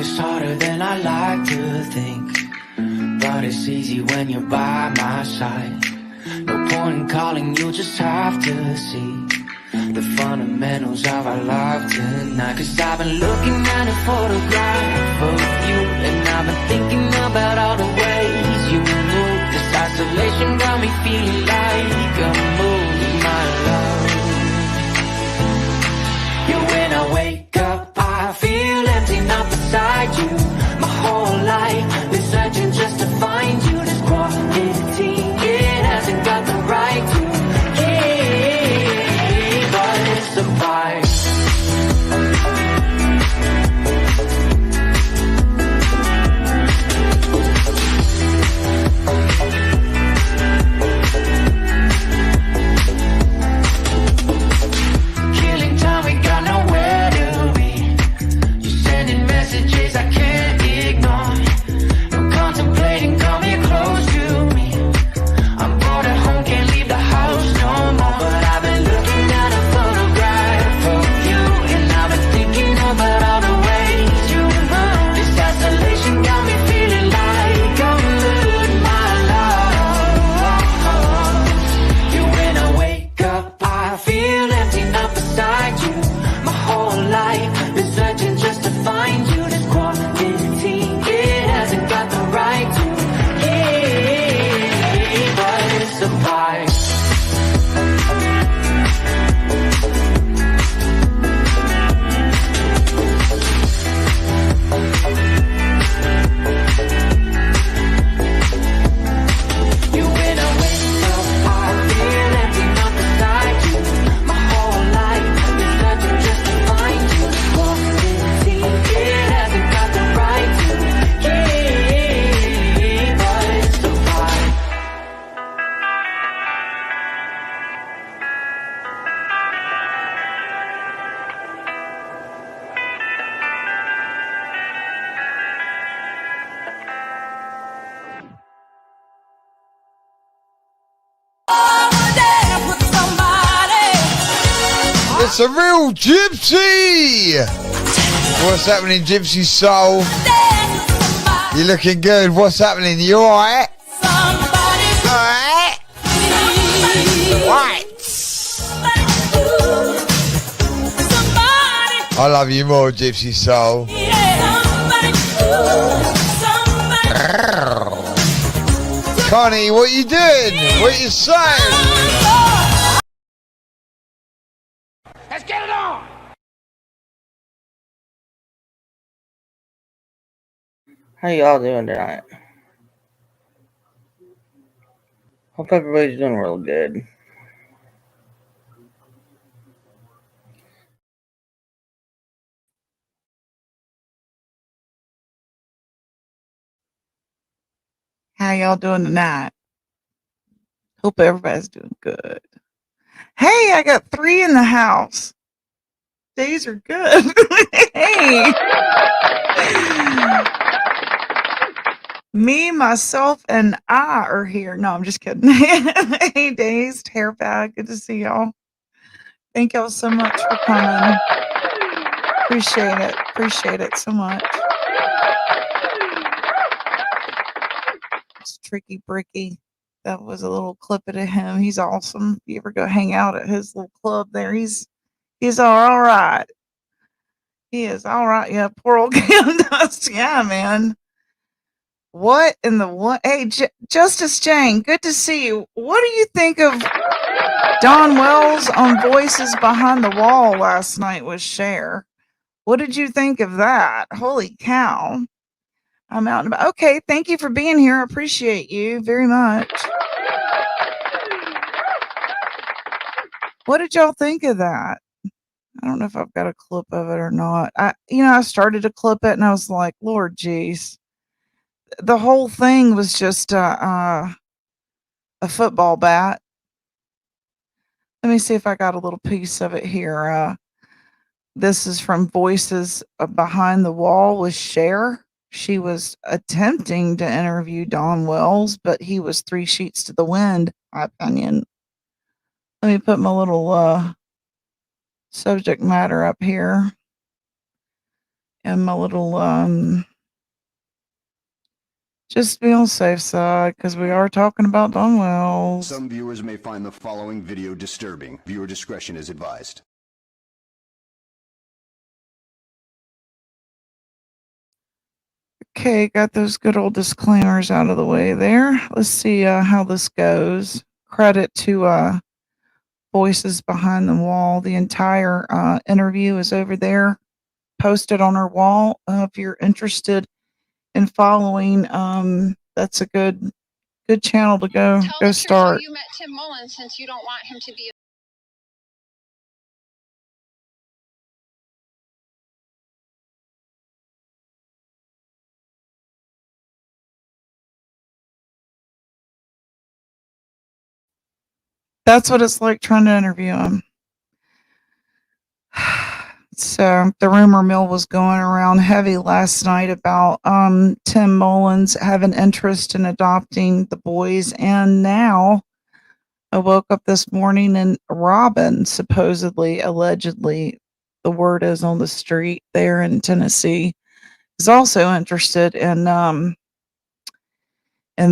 is harder than I like to think, but it's easy when you're by my side. No point in calling, you just have to see the fundamentals of our love tonight. Cause I've been looking at a photograph of you, and I've been thinking about all the ways you move. This isolation got me feeling like a movie, my love. Yeah, when I wake up, I feel empty, not beside you. My whole life been searching just to find you. This quality, it hasn't got the right to keep us apart. Killing time, we got nowhere to be. You're sending messages I can't ignore. No contemplating, come here close to me. I'm bored at home, can't leave the house no more. But I've been looking at a photograph of you, and I've been thinking about all the ways you move. This isolation got me feeling like I'm losing my love. Yeah, when I wake up, I feel empty, not beside you. My whole life been searching just to find you. This quality, it hasn't got the right to keep us apart. You, when I wake up, I feel empty, not beside you. My whole life been searching just to find you. Quality, it hasn't got the right to keep us apart. It's a real gypsy. What's happening, Gypsy Soul? You looking good? What's happening? You alright? Alright? Right. I love you more, Gypsy Soul. Connie, what you doing? What you saying? Let's get it on! How y'all doing tonight? Hope everybody's doing real good. How y'all doing tonight? Hope everybody's doing good. Hey, I got 3 in the house. Days are good. Hey. Me, myself, and I are here. No, I'm just kidding. Hey, Days, Terrified. Good to see y'all. Thank y'all so much for coming. Appreciate it. Appreciate it so much. It's Tricky Bricky. That was a little clip of him. He's awesome. If you ever go hang out at his little club there, he's all right. He is all right. Yeah, poor old Candace. Yeah, man. What in the what? Hey, Justice Jane, good to see you. What do you think of Don Wells on Voices Behind the Wall last night with Cher? What did you think of that? Holy cow. I'm out and about. Okay, thank you for being here. I appreciate you very much. What did y'all think of that? I don't know if I've got a clip of it or not. I started to clip it and I was like, Lord jeez. The whole thing was just a football bat. Let me see if I got a little piece of it here. This is from Voices Behind the Wall with Cher. She was attempting to interview Don Wells, but he was 3 sheets to the wind, in my opinion. Let me put my little subject matter up here. in my little just be on the safe side because we are talking about Don Wells. Some viewers may find the following video disturbing. Viewer discretion is advised. Okay, got those good old disclaimers out of the way there. Let's see how this goes. Credit to Voices Behind the Wall. The entire interview is over there, posted on our wall. If you're interested in following, that's a good channel to go start. You met Tim Mullins since you don't want him to be. That's what it's like trying to interview him. So the rumor mill was going around heavy last night about Tim Mullins having interest in adopting the boys, and now I woke up this morning and Robin supposedly, allegedly, the word is on the street there in Tennessee, is also interested in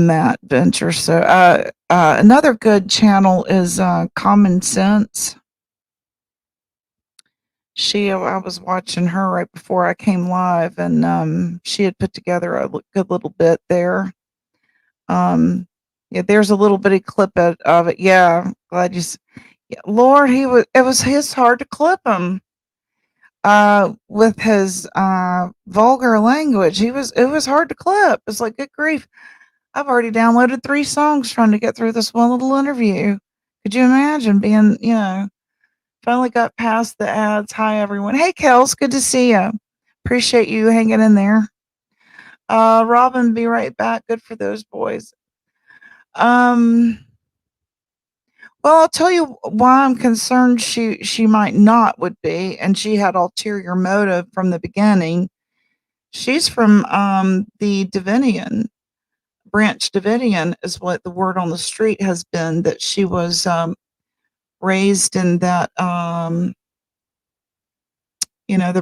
that venture. So another good channel is Common Sense. I was watching her right before I came live, and she had put together a good little bit there. Yeah, there's a little bitty clip of it. Yeah, glad you. Yeah, Lord, it was his hard to clip him. With his vulgar language, it was hard to clip. It's like, good grief. I've already downloaded 3 songs trying to get through this one little interview. Could you imagine being, finally got past the ads. Hi, everyone. Hey, Kels, good to see you. Appreciate you hanging in there. Robin, be right back. Good for those boys. Well, I'll tell you why I'm concerned she might not would be, and she had ulterior motive from the beginning. She's from the Davidian. Branch Davidian is what the word on the street has been, that she was raised in that, the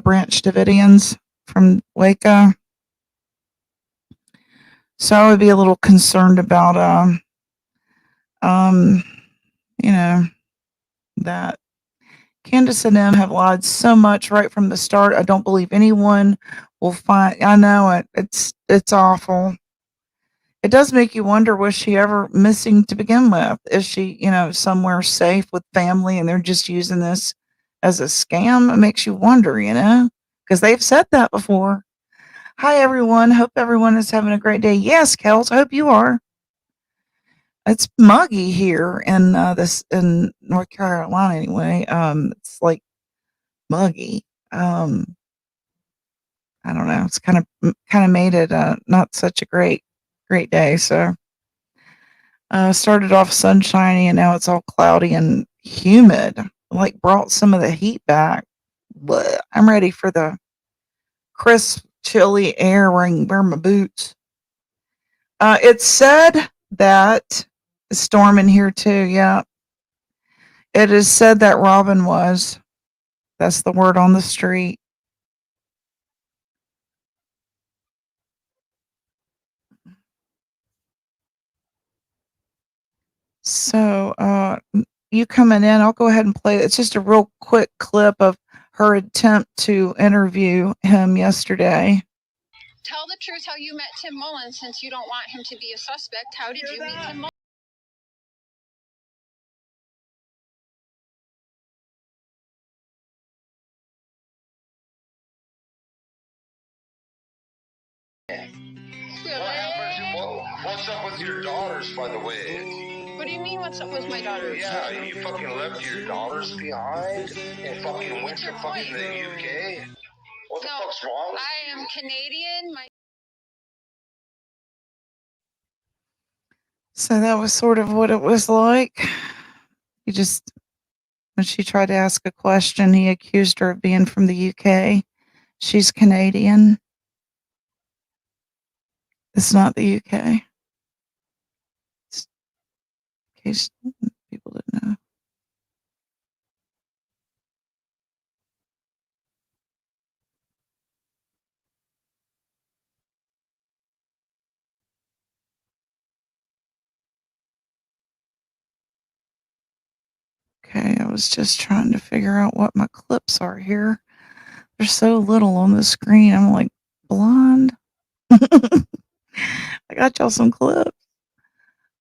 Branch Davidians from Waco. So I would be a little concerned about, that Candace and them have lied so much right from the start. I don't believe anyone will find. I know it. It's awful. It does make you wonder, was she ever missing to begin with? Is she, somewhere safe with family and they're just using this as a scam? It makes you wonder, because they've said that before. Hi, everyone. Hope everyone is having a great day. Yes, Kels, I hope you are. It's muggy here in in North Carolina anyway. It's like muggy. I don't know. It's kind of made it not such a great day. So started off sunshiny and now it's all cloudy and humid. Like brought some of the heat back. Blech. I'm ready for the crisp, chilly air. Wear my boots. It's said that it's storming here too. Yeah, it is said that Robin was. That's the word on the street. So, you coming in, I'll go ahead and play. It's just a real quick clip of her attempt to interview him yesterday. Tell the truth how you met Tim Mullins since you don't want him to be a suspect. How did you meet Tim Mullins? What's up with your daughters, by the way? What do you mean, what's up with my daughters? Yeah, you fucking left your daughters behind and fucking went to fucking the UK? What the fuck's wrong? I am Canadian. So that was sort of what it was like. When she tried to ask a question, he accused her of being from the UK. She's Canadian. It's not the UK. In case people didn't know. was just trying to figure out what my clips are here. There's so little on the screen. I'm like, blonde. I got y'all some clips.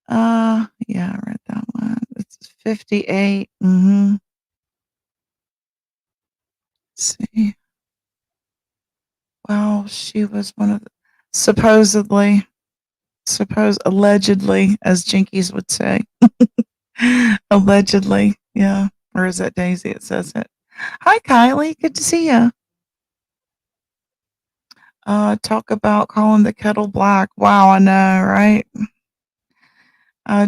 Yeah, I read that one. It's 58. Let's see. Well, she was one of the allegedly, as Jinkies would say. Allegedly, yeah. Or is that Daisy? It says it. Hi, Kylie. Good to see you. Talk about calling the kettle black. Wow, I know, right?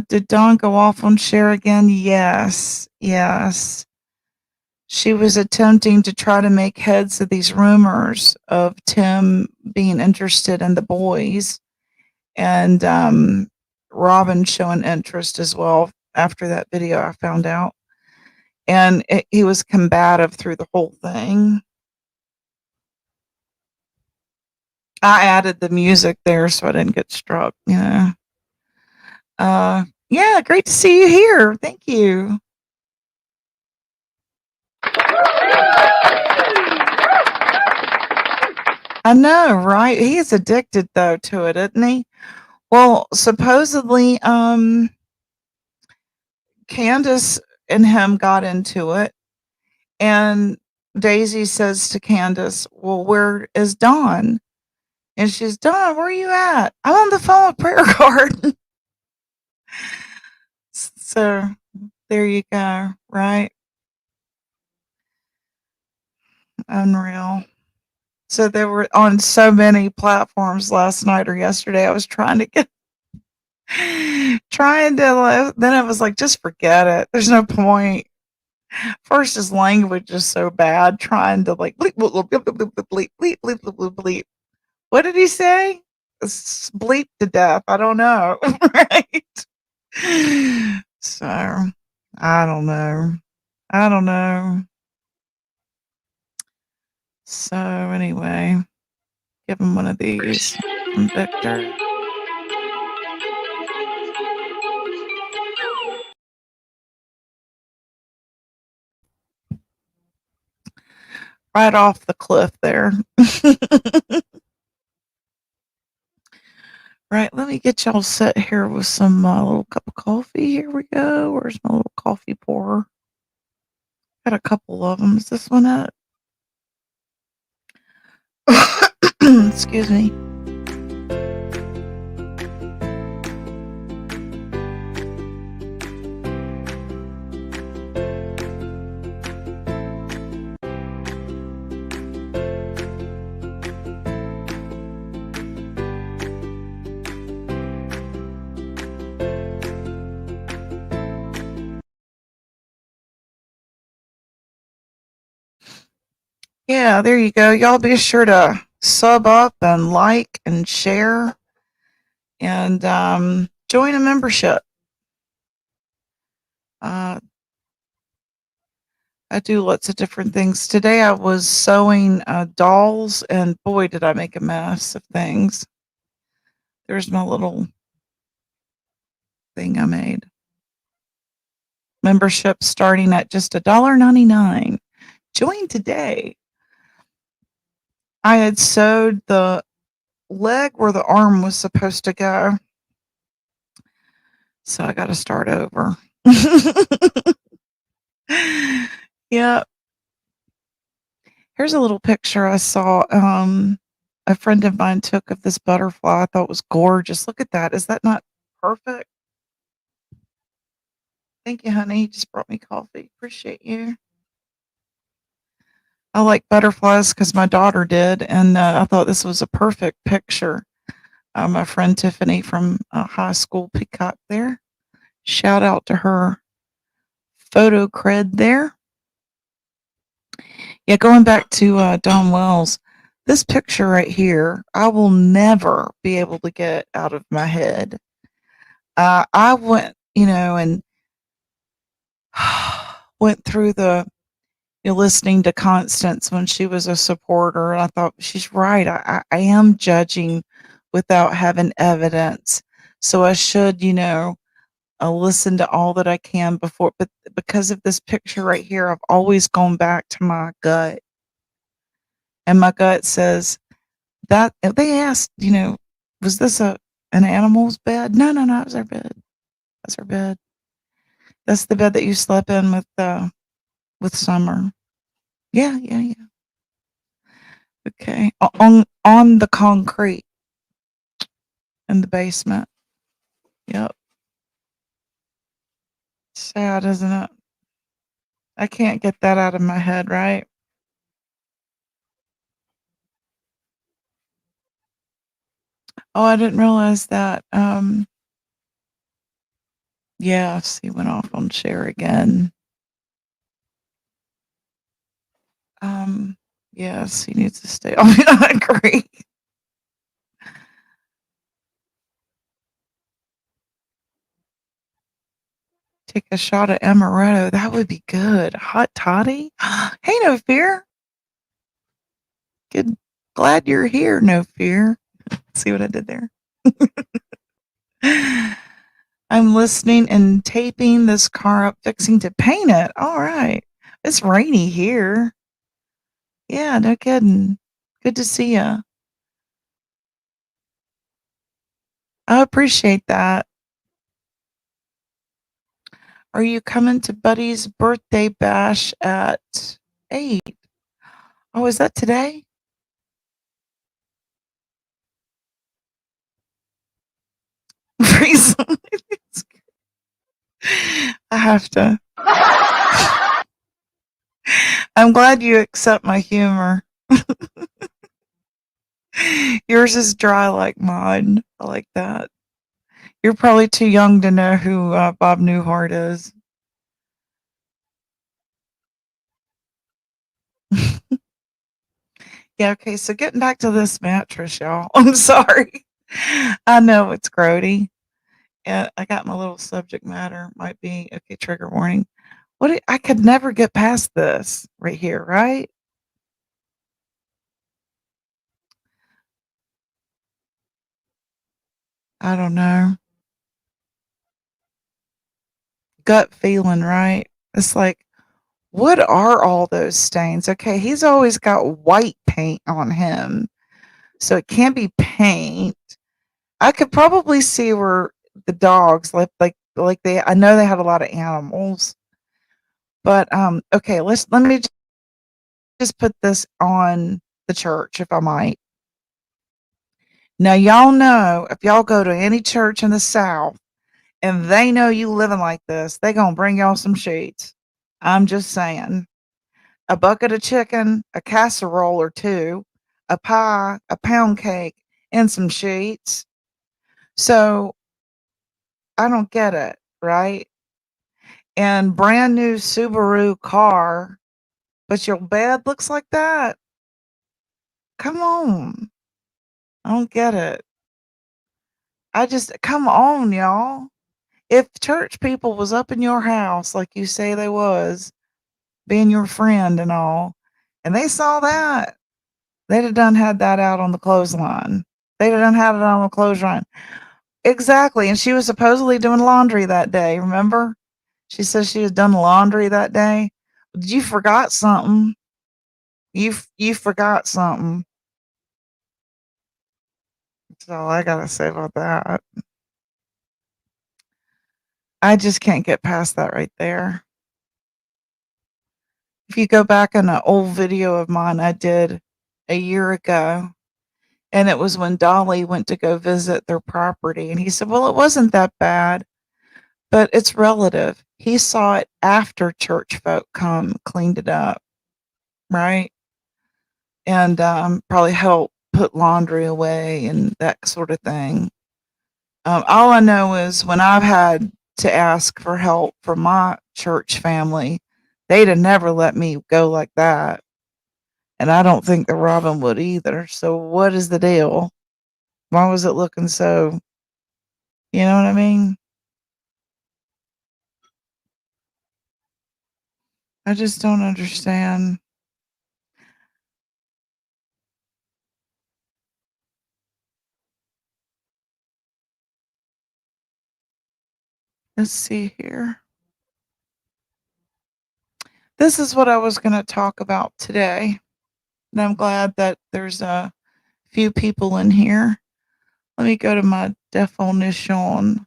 Did Dawn go off on Cher again? Yes. She was attempting to try to make heads of these rumors of Tim being interested in the boys, and Robin showing interest as well after that video, I found out. And he was combative through the whole thing. I added the music there so I didn't get struck, Yeah, great to see you here. Thank you. I know, right? He is addicted though to it, isn't he? Well, supposedly, Candace and him got into it, and Daisy says to Candace, "Well, where is Dawn?" And she's, "Dawn, where are you at?" "I'm on the phone with Prayer Card." So there you go, right? Unreal. So they were on so many platforms last night or yesterday. I was trying to then I was like, just forget it. There's no point. First, his language is so bad, trying to like bleep, bleep, bleep, bleep, bleep, bleep, bleep, bleep, bleep, bleep, bleep. What did he say? Bleep to death. I don't know. Right? So, I don't know. So, anyway, give him one of these from Victor. Right off the cliff there. Right, let me get y'all set here with some little cup of coffee. Here we go. Where's my little coffee pourer? Got a couple of them. Is this one it? Excuse me. Yeah, there you go. Y'all be sure to sub up and like and share and join a membership. I do lots of different things. Today I was sewing dolls, and boy, did I make a mess of things. There's my little thing I made. Membership starting at just $1.99. Join today. I had sewed the leg where the arm was supposed to go, so I got to start over. Yep. Here's a little picture I saw a friend of mine took of this butterfly. I thought it was gorgeous. Look at that. Is that not perfect? Thank you, honey. You just brought me coffee. Appreciate you. I like butterflies because my daughter did, and I thought this was a perfect picture. My friend Tiffany from high school Peacock there. Shout out to her photo cred there. Yeah, going back to Don Wells, this picture right here, I will never be able to get out of my head. I went, and went through listening to Constance when she was a supporter, and I thought, she's right. I am judging without having evidence. So I should, I'll listen to all that I can before, but because of this picture right here, I've always gone back to my gut. And my gut says that if they asked, was this an animal's bed? No, no, no, it was our bed. That's our bed. That's the bed that you slept in with Summer. Yeah, yeah, yeah. Okay. On the concrete in the basement. Yep. Sad, isn't it? I can't get that out of my head, right? Oh, I didn't realize that. Yes, he went off on share again. Yes, he needs to stay. I mean, I agree. Take a shot at amaretto. That would be good. Hot toddy. Hey, no fear. Good. Glad you're here. No fear. See what I did there? I'm listening and taping this car up, fixing to paint it. All right. It's rainy here. Yeah, no kidding. Good to see you. I appreciate that. Are you coming to Buddy's birthday bash at 8? Oh, is that today? Recently. I have to. I'm glad you accept my humor. Yours is dry like mine. I like that. You're probably too young to know who Bob Newhart is. Yeah, okay, so getting back to this mattress, y'all. I'm sorry. I know it's grody. Yeah, I got my little subject matter. Might be okay, trigger warning. I could never get past this right here, right? I don't know. Gut feeling, right? It's like, what are all those stains? Okay, he's always got white paint on him, so it can't be paint. I could probably see where the dogs like they. I know they had a lot of animals, but okay. Let me just put this on the church, if I might. Now, y'all know if y'all go to any church in the South and they know you living like this, they gonna bring y'all some sheets. I'm just saying. A bucket of chicken, a casserole or two, a pie, a pound cake, and some sheets. So I don't get it, right? And brand new Subaru car, but your bed looks like that. Come on. I don't get it. Come on, y'all. If church people was up in your house like you say they was, being your friend and all, and they saw that, they'd have done had that out on the clothesline. They'd have done had it on the clothesline. Exactly. And she was supposedly doing laundry that day, remember? She says she had done laundry that day. You forgot something. You forgot something. That's all I gotta say about that. I just can't get past that right there. If you go back in an old video of mine I did a year ago, and it was when Dolly went to go visit their property, and he said, "Well, it wasn't that bad, but it's relative." He saw it after church folk come cleaned it up, right? And probably helped put laundry away and that sort of thing. All I know is when I've had to ask for help from my church family, they'd have never let me go like that. And I don't think that Robin would either. So what is the deal? Why was it looking so, you know what I mean? I just don't understand. Let's see here. This is what I was going to talk about today. And I'm glad that there's a few people in here. Let me go to my definition.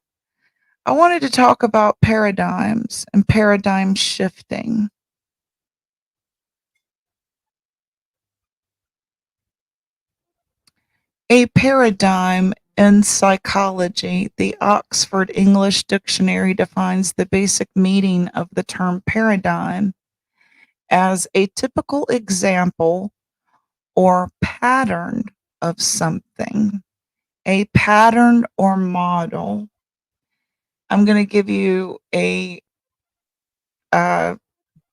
I wanted to talk about paradigms and paradigm shifting. A paradigm in psychology, the Oxford English Dictionary defines the basic meaning of the term paradigm as a typical example or pattern of something, a pattern or model. I'm going to give you a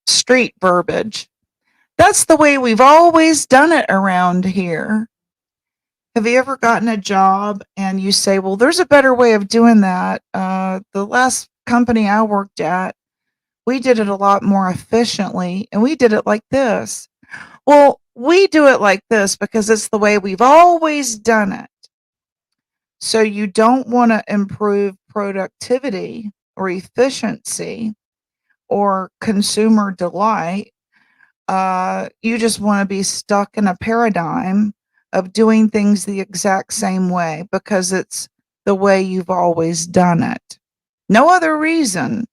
street verbiage. That's the way we've always done it around here. Have you ever gotten a job and you say, well, there's a better way of doing that? The last company I worked at, we did it a lot more efficiently and we did it like this. Well, we do it like this because it's the way we've always done it. So you don't want to improve productivity or efficiency or consumer delight. You just want to be stuck in a paradigm of doing things the exact same way because it's the way you've always done it. No other reason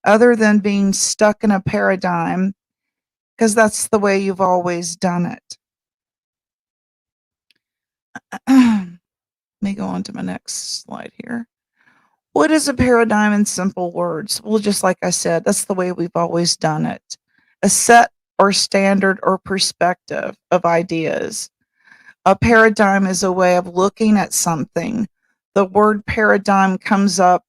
other than being stuck in a paradigm because that's the way you've always done it. Let me go on to my next slide here. What is a paradigm in simple words? Well, just like I said, that's the way we've always done it. A set or standard or perspective of ideas. A paradigm is a way of looking at something. The word paradigm comes up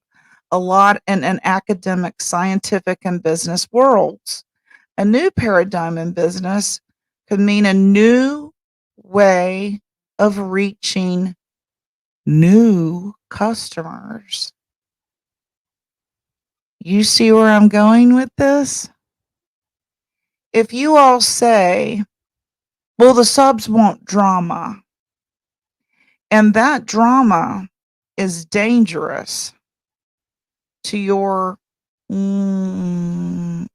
a lot in an academic, scientific, and business worlds. A new paradigm in business could mean a new way of reaching new customers. You see where I'm going with this? If you all say, well, the subs want drama, and that drama is dangerous to your, I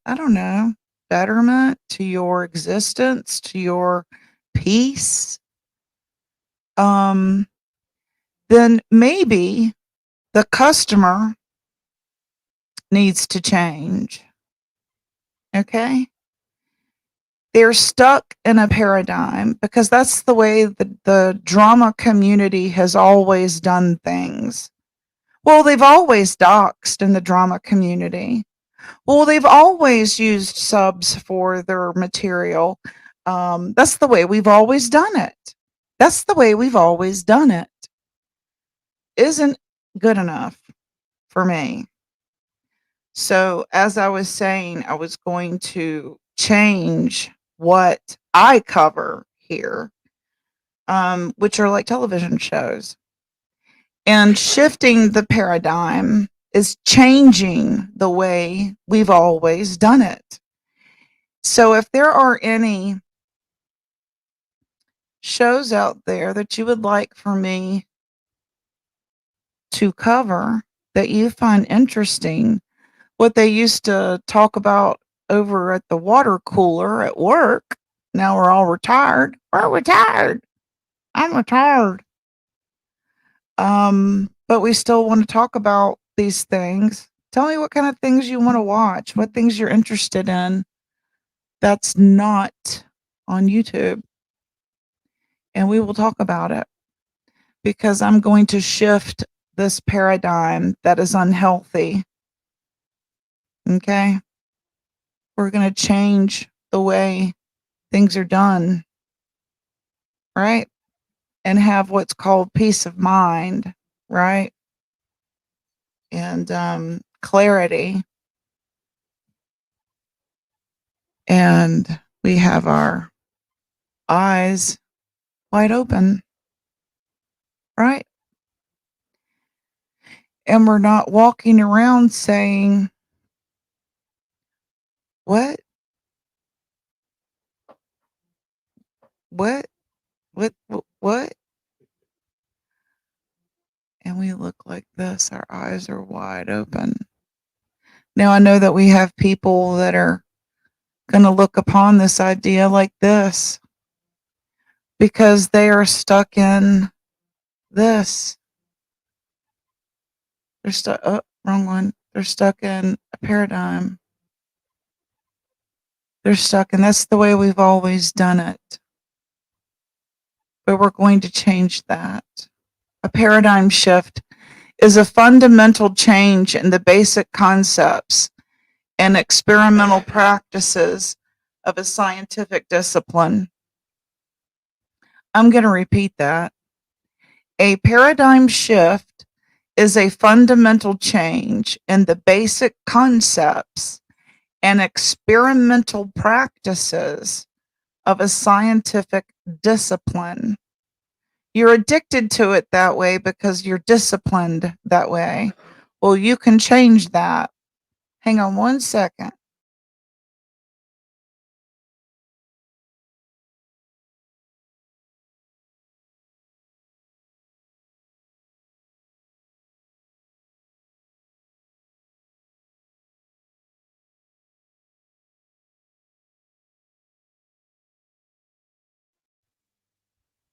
don't know, betterment, to your existence, to your peace, then maybe the customer needs to change. Okay? They're stuck in a paradigm because that's the way the drama community has always done things. Well, they've always doxed in the drama community. Well, they've always used subs for their material. That's the way we've always done it. That's the way we've always done it. Isn't good enough for me. So, as I was saying, I was going to change what I cover here, which are like television shows. And shifting the paradigm is changing the way we've always done it. So, if there are any shows out there that you would like for me to cover that you find interesting, what they used to talk about over at the water cooler at work. Now we're all retired. We're retired. I'm retired. But we still want to talk about these things. Tell me what kind of things you want to watch, what things you're interested in that's not on YouTube. And we will talk about it because I'm going to shift this paradigm that is unhealthy. Okay? We're going to change the way things are done, right? And have what's called peace of mind, right? And clarity. And we have our eyes wide open, right? And we're not walking around saying, what? What? What? And we look like this. Our eyes are wide open. Now, I know that we have people that are going to look upon this idea like this because they are stuck in this. They're stuck, oh, wrong one. They're stuck in a paradigm. They're stuck, and that's the way we've always done it. But we're going to change that. A paradigm shift is a fundamental change in the basic concepts and experimental practices of a scientific discipline. I'm going to repeat that. A paradigm shift is a fundamental change in the basic concepts and experimental practices of a scientific discipline. You're addicted to it that way because you're disciplined that way. Well, you can change that. Hang on one second.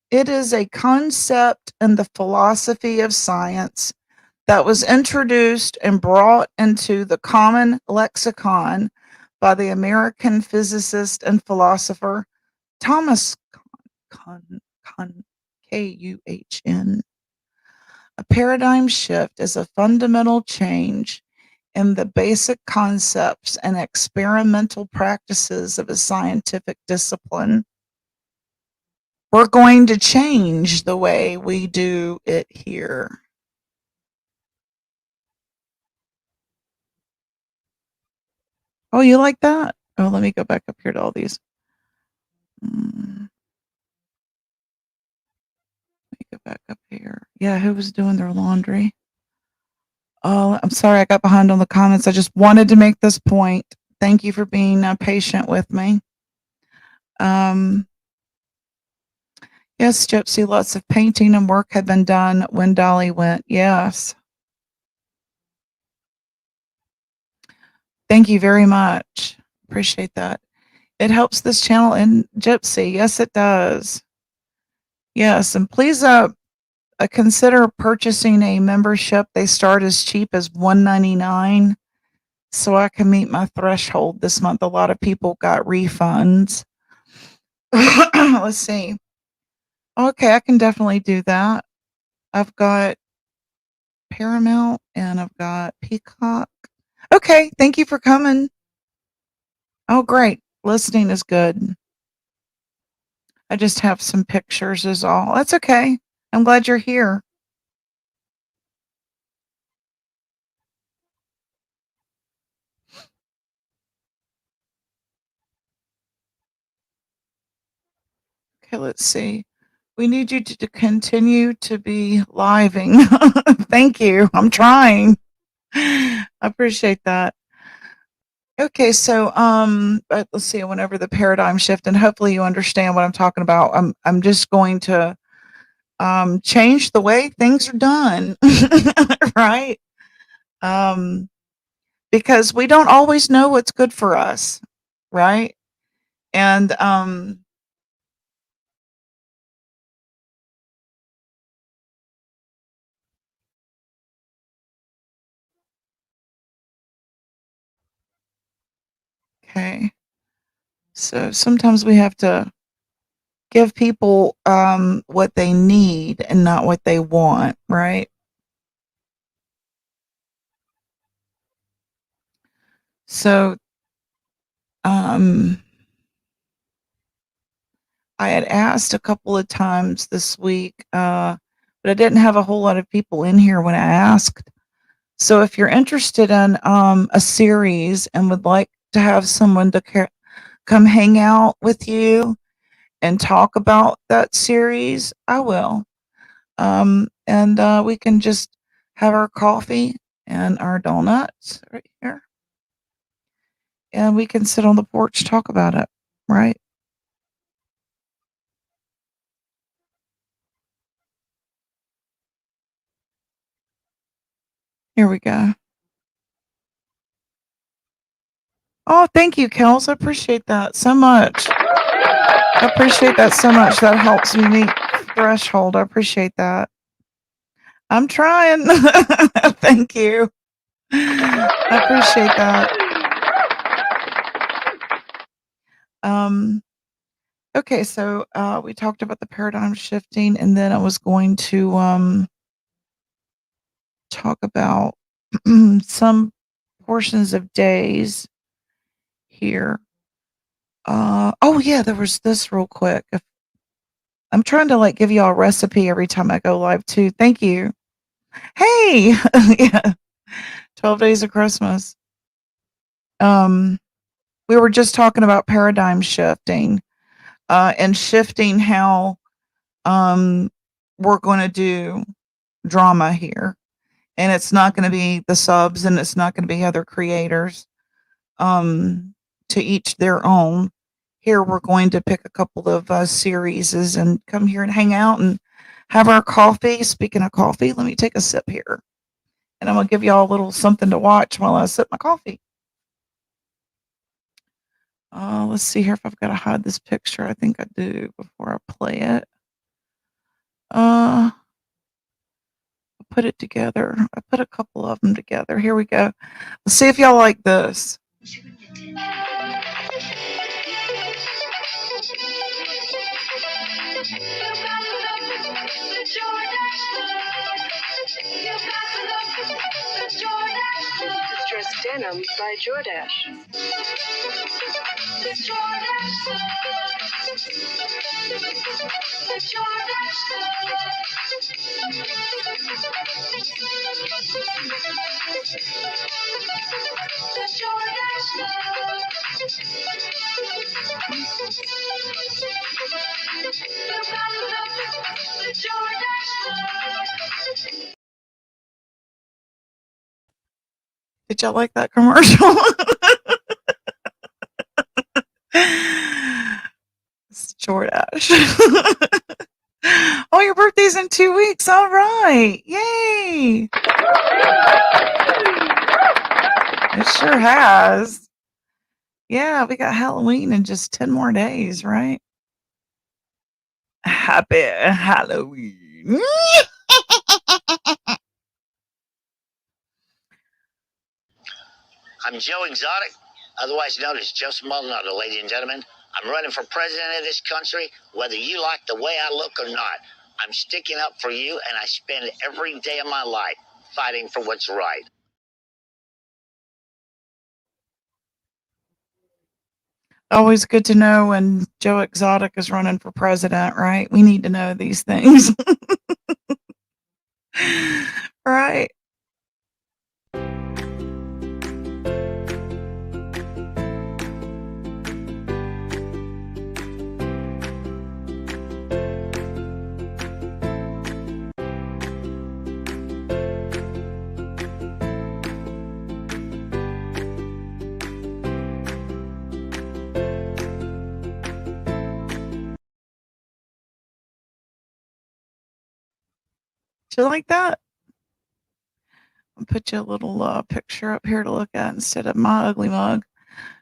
It is a concept in the philosophy of science that was introduced and brought into the common lexicon by the American physicist and philosopher Thomas Kuhn, Kuhn. A paradigm shift is a fundamental change in the basic concepts and experimental practices of a scientific discipline. We're going to change the way we do it here. Oh, you like that? Oh, let me go back up here to all these. Let me go back up here. Yeah, who was doing their laundry? Oh, I'm sorry I got behind on the comments. I just wanted to make this point. Thank you for being patient with me. Yes, Gypsy, lots of painting and work had been done when Dolly went. Yes. Thank you very much. Appreciate that. It helps this channel and Gypsy. Yes, it does. Yes, and please consider purchasing a membership. They start as cheap as $1.99, so I can meet my threshold this month. A lot of people got refunds. Let's see. Okay, I can definitely do that. I've got Paramount and I've got Peacock. Okay, thank you for coming. Oh, great. Listening is good. I just have some pictures is all. That's okay. I'm glad you're here. Okay, let's see. We need you to continue to be living. Thank you. I'm trying. I appreciate that. Okay, so but let's see, whenever the paradigm shift, and hopefully you understand what I'm talking about. I'm just going to change the way things are done. Right? Because we don't always know what's good for us, right? And okay. So sometimes we have to give people what they need and not what they want, right? So I had asked a couple of times this week, but I didn't have a whole lot of people in here when I asked. So if you're interested in a series and would like to have someone to come hang out with you and talk about that series, I will. And we can just have our coffee and our donuts right here. And we can sit on the porch, talk about it, right? Here we go. Oh, thank you, Kels. I appreciate that so much. I appreciate that so much. That helps me meet threshold. I appreciate that. I'm trying. Thank you. I appreciate that. Okay, so we talked about the paradigm shifting, and then I was going to talk about some portions of days here. Oh yeah, there was this real quick. I'm trying to like give y'all a recipe every time I go live too. Thank you. Hey, yeah, 12 days of Christmas. We were just talking about paradigm shifting, and shifting how we're going to do drama here, and it's not going to be the subs, and it's not going to be other creators. To each their own. Here we're going to pick a couple of series and come here and hang out and have our coffee. Speaking of coffee, let me take a sip here, and I'm gonna give y'all a little something to watch while I sip my coffee. Let's see here if I've got to hide this picture. I think I do before I play it. I'll put it together. I put a couple of them together. Here we go. Let's see if y'all like this. Distress Denim by Jordache. Did y'all like that commercial? It's Jordache. Oh, your birthday's in 2 weeks. All right. Yay. It sure has. Yeah, we got Halloween in just 10 more days, right? Happy Halloween. I'm Joe Exotic, otherwise known as Joseph Maldonado, ladies and gentlemen. I'm running for president of this country, whether you like the way I look or not. I'm sticking up for you, and I spend every day of my life fighting for what's right. Always good to know when Joe Exotic is running for president, right? We need to know these things. Right. Do you like that? I'll put you a little picture up here to look at instead of my ugly mug.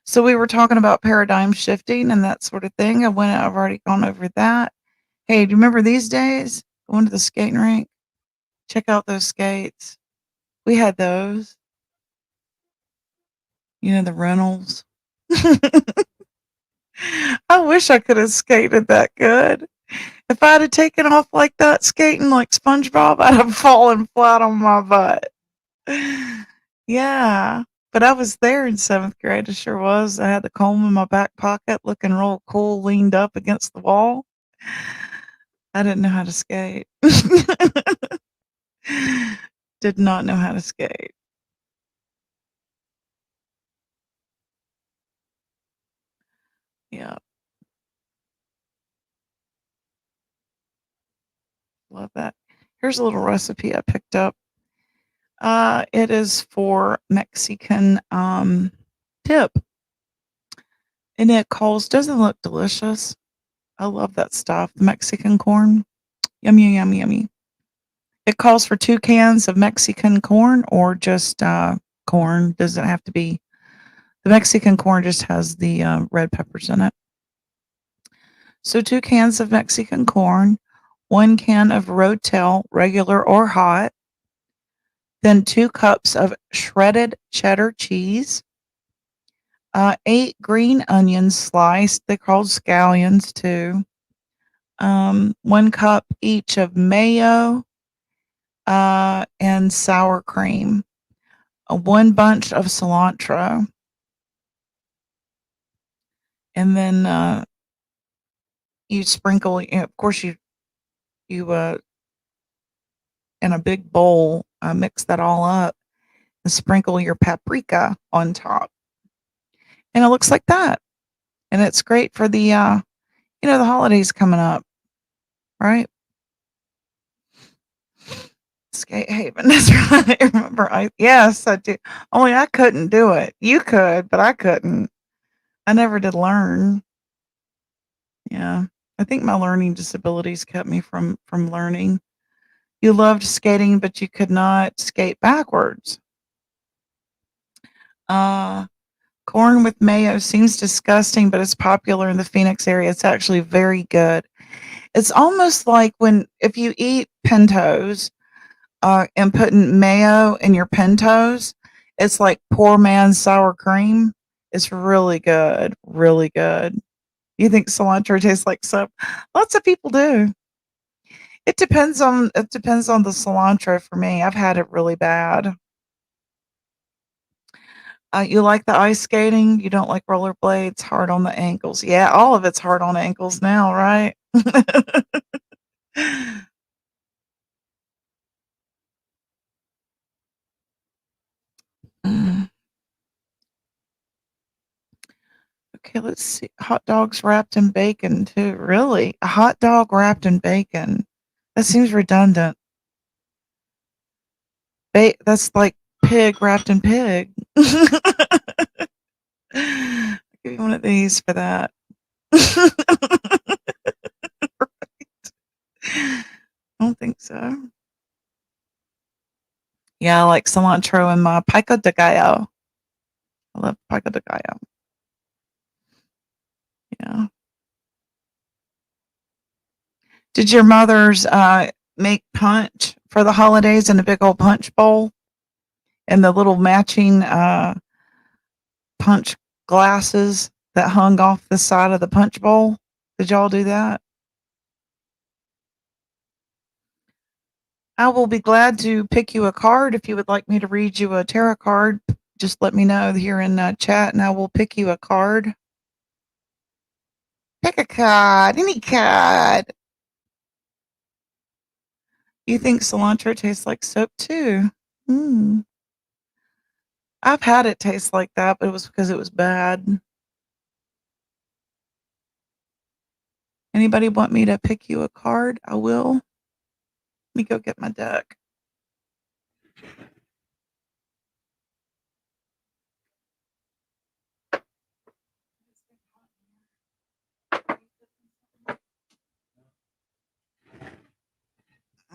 So we were talking about paradigm shifting and that sort of thing. I've already gone over that. Hey, do you remember these days going to the skating rink? Check out those skates. We had those. You know, the rentals. I wish I could have skated that good. If I'd have taken off like that, skating like SpongeBob, I'd have fallen flat on my butt. Yeah, but I was there in 7th grade. I sure was. I had the comb in my back pocket, looking real cool, leaned up against the wall. I didn't know how to skate. Did not know how to skate. Yeah. Love that. Here's a little recipe I picked up. It is for Mexican dip. And it doesn't look delicious. I love that stuff. Mexican corn. Yummy, yummy, yummy. It calls for 2 cans of Mexican corn or just corn. Doesn't have to be The Mexican corn just has the red peppers in it. So 2 cans of Mexican corn, 1 can of Rotel, regular or hot, then 2 cups of shredded cheddar cheese, 8 green onions sliced. They're called scallions too. 1 cup each of mayo and sour cream. 1 bunch of cilantro. And then you sprinkle, of course, you in a big bowl, mix that all up and sprinkle your paprika on top. And it looks like that. And it's great for the the holidays coming up, right? Skate Haven. That's right. I remember. Yes, I do. Only I couldn't do it. You could, but I couldn't. I never did learn. Yeah, I think my learning disabilities kept me from learning. You loved skating, but you could not skate backwards. Corn with mayo seems disgusting, but it's popular in the Phoenix area. It's actually very good. It's almost like if you eat pintos and putting mayo in your pintos, it's like poor man's sour cream. It's really good, really good. You think cilantro tastes like soap? Lots of people do. It depends on the cilantro for me. I've had it really bad. You like the ice skating? You don't like rollerblades? Hard on the ankles. Yeah, all of it's hard on ankles now, right? Mm. Okay, let's see. Hot dogs wrapped in bacon too. Really? A hot dog wrapped in bacon? That seems redundant. That's like pig wrapped in pig. I'll give you one of these for that. Right. I don't think so. Yeah, I like cilantro in my pico de gallo. I love pico de gallo. Yeah. Did your mothers make punch for the holidays in a big old punch bowl and the little matching punch glasses that hung off the side of the punch bowl? Did y'all do that? I will be glad to pick you a card if you would like me to read you a tarot card. Just let me know here in chat and I will pick you a card. Pick a card, any card. You think cilantro tastes like soap too? I've had it taste like that, but it was because it was bad. Anybody want me to pick you a card? I will. Let me go get my deck.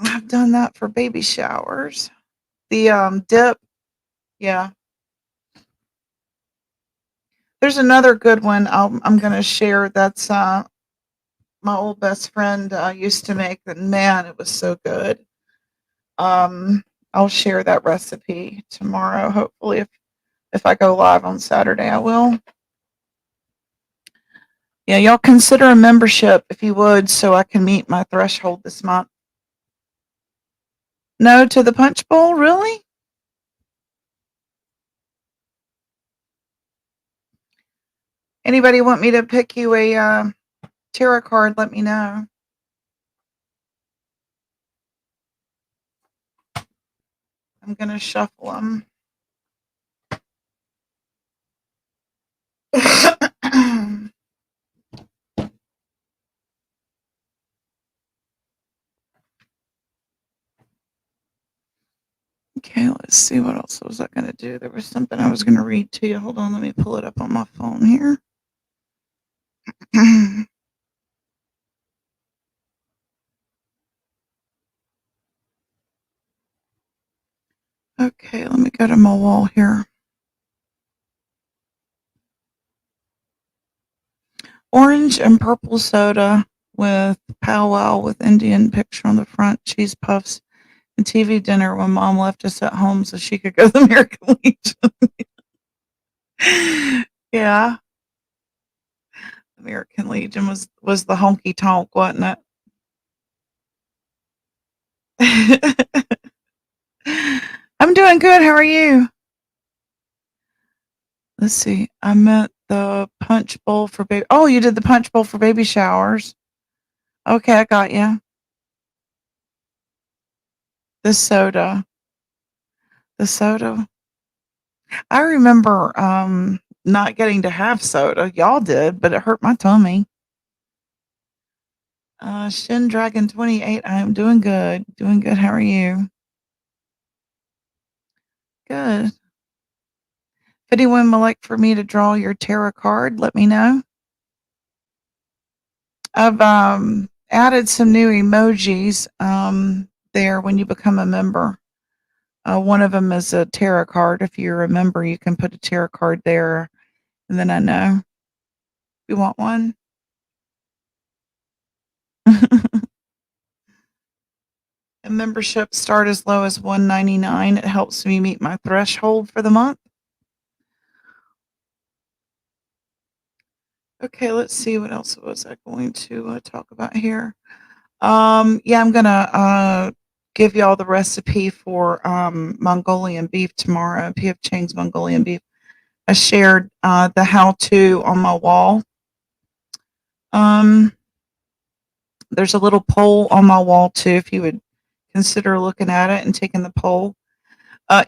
I've done that for baby showers. The dip, yeah. There's another good one I'm gonna share. That's my old best friend used to make, and man, it was so good. I'll share that recipe tomorrow. Hopefully, if I go live on Saturday, I will. Yeah, y'all consider a membership if you would, so I can meet my threshold this month. No to the punch bowl, really? Anybody want me to pick you a tarot card? Let me know. I'm gonna shuffle them. Okay, let's see, what else was I going to do? There was something I was going to read to you. Hold on, let me pull it up on my phone here. Okay, let me go to my wall here. Orange and purple soda with powwow with Indian picture on the front, cheese puffs, and TV dinner when mom left us at home so she could go to the American Legion. Yeah. American Legion was the honky tonk, wasn't it? I'm doing good. How are you? Let's see. I meant the punch bowl for baby. Oh, you did the punch bowl for baby showers. Okay, I got you. The soda. The soda. I remember not getting to have soda. Y'all did, but it hurt my tummy. Shin Dragon 28. I am doing good. Doing good. How are you? Good. If anyone would like for me to draw your tarot card, let me know. I've added some new emojis there when you become a member. One of them is a tarot card. If you're a member, you can put a tarot card there, and then I know. You want one? And membership start as low as $1.99. It helps me meet my threshold for the month. Okay, let's see what else was I going to talk about here. Yeah, I'm gonna give y'all the recipe for Mongolian beef tomorrow. P.F. Chang's Mongolian beef. I shared the how-to on my wall. There's a little poll on my wall too, if you would consider looking at it and taking the poll.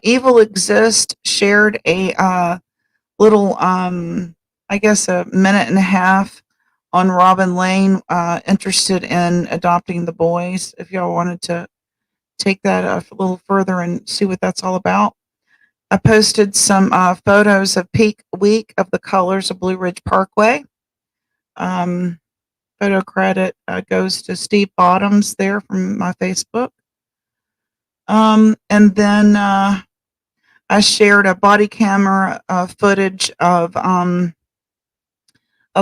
Evil Exist shared a little, I guess, a minute and a half on Robin Lane, interested in adopting the boys. If y'all wanted to take that a little further and see what that's all about. I posted some photos of peak week of the colors of Blue Ridge Parkway. Photo credit goes to Steve Bottoms there from my Facebook. And then I shared a body camera footage of a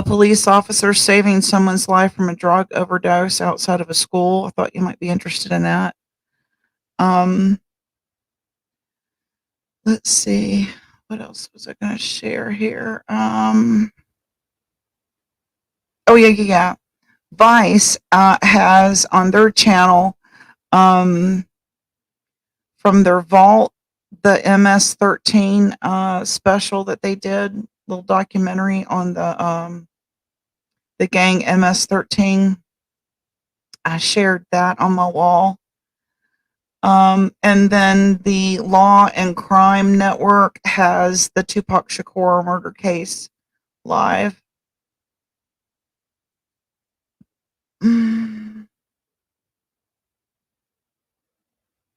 police officer saving someone's life from a drug overdose outside of a school. I thought you might be interested in that. Let's see. What else was I going to share here? Oh, yeah. Vice has on their channel from their vault the MS-13 special that they did, little documentary on the gang MS-13. I shared that on my wall. And then the Law and Crime Network has the Tupac Shakur murder case live.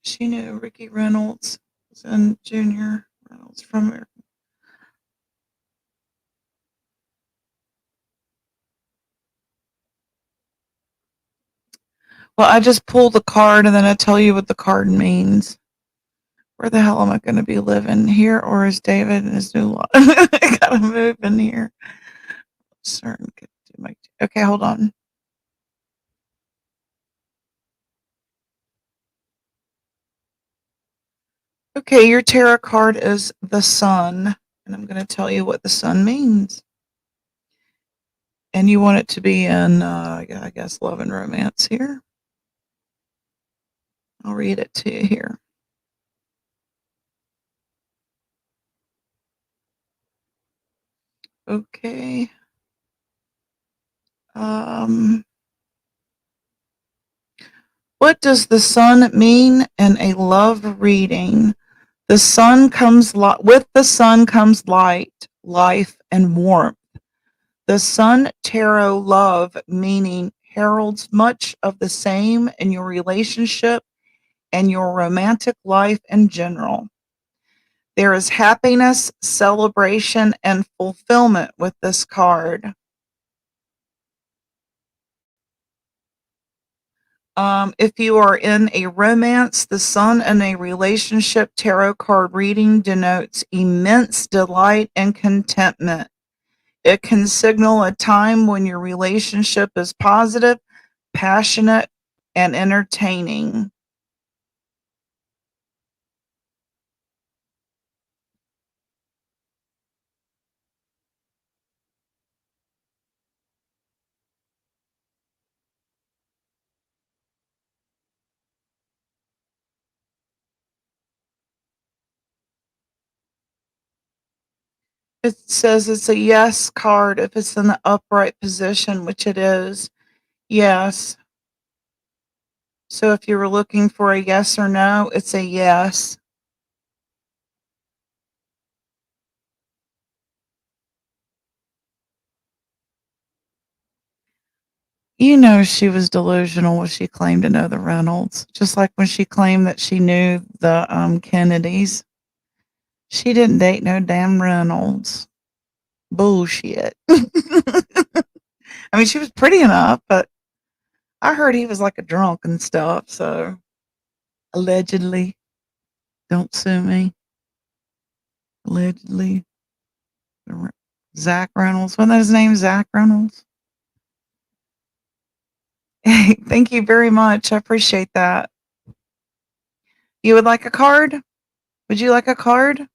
She knew Ricky Reynolds and Junior Reynolds from America. Well, I just pull the card and then I tell you what the card means. Where the hell am I going to be living? Here, or is David and his new lot? I gotta move in here. Certain. Okay, hold on. Okay, your tarot card is the Sun, and I'm going to tell you what the Sun means. And you want it to be in, I guess, love and romance here. I'll read it to you here. Okay. What does the sun mean in a love reading? The sun comes with the sun comes light, life, and warmth. The Sun Tarot love meaning heralds much of the same in your relationship and your romantic life in general. There is happiness, celebration, and fulfillment with this card. If you are in a romance, the Sun in a relationship tarot card reading denotes immense delight and contentment. It can signal a time when your relationship is positive, passionate, and entertaining. It says it's a yes card if it's in the upright position, which it is. Yes. So if you were looking for a yes or no, it's a yes. You know she was delusional when she claimed to know the Reynolds, just like when she claimed that she knew the Kennedys. She didn't date no damn Reynolds. Bullshit. I mean, she was pretty enough, but I heard he was like a drunk and stuff, so allegedly. Don't sue me. Allegedly. Zach Reynolds. Wasn't that his name? Zach Reynolds? Thank you very much. I appreciate that. You would like a card? Would you like a card?